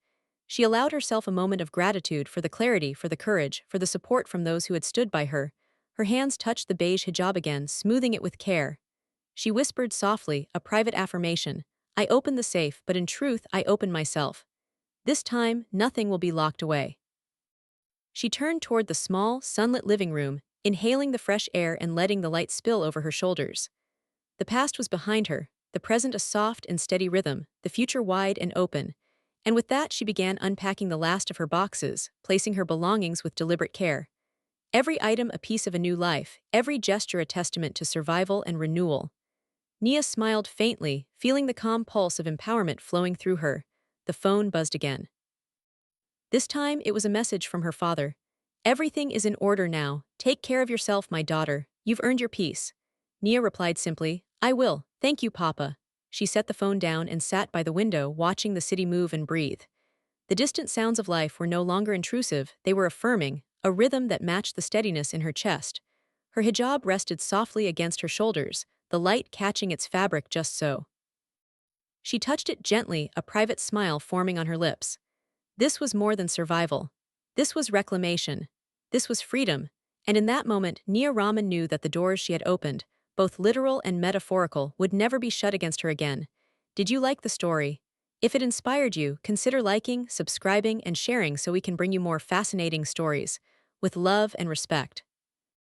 She allowed herself a moment of gratitude for the clarity, for the courage, for the support from those who had stood by her. Her hands touched the beige hijab again, smoothing it with care. She whispered softly, a private affirmation. "I opened the safe, but in truth, I opened myself. This time, nothing will be locked away." She turned toward the small, sunlit living room, inhaling the fresh air and letting the light spill over her shoulders. The past was behind her, the present a soft and steady rhythm, the future wide and open. And with that, she began unpacking the last of her boxes, placing her belongings with deliberate care. Every item a piece of a new life, every gesture a testament to survival and renewal. Nia smiled faintly, feeling the calm pulse of empowerment flowing through her. The phone buzzed again. This time, it was a message from her father. "Everything is in order now. Take care of yourself, my daughter. You've earned your peace." Nia replied simply, "I will. Thank you, Papa." She set the phone down and sat by the window, watching the city move and breathe. The distant sounds of life were no longer intrusive, they were affirming, a rhythm that matched the steadiness in her chest. Her hijab rested softly against her shoulders, the light catching its fabric just so. She touched it gently, a private smile forming on her lips. This was more than survival. This was reclamation. This was freedom. And in that moment, Nia Rahman knew that the doors she had opened, both literal and metaphorical, would never be shut against her again. Did you like the story? If it inspired you, consider liking, subscribing, and sharing so we can bring you more fascinating stories. With love and respect.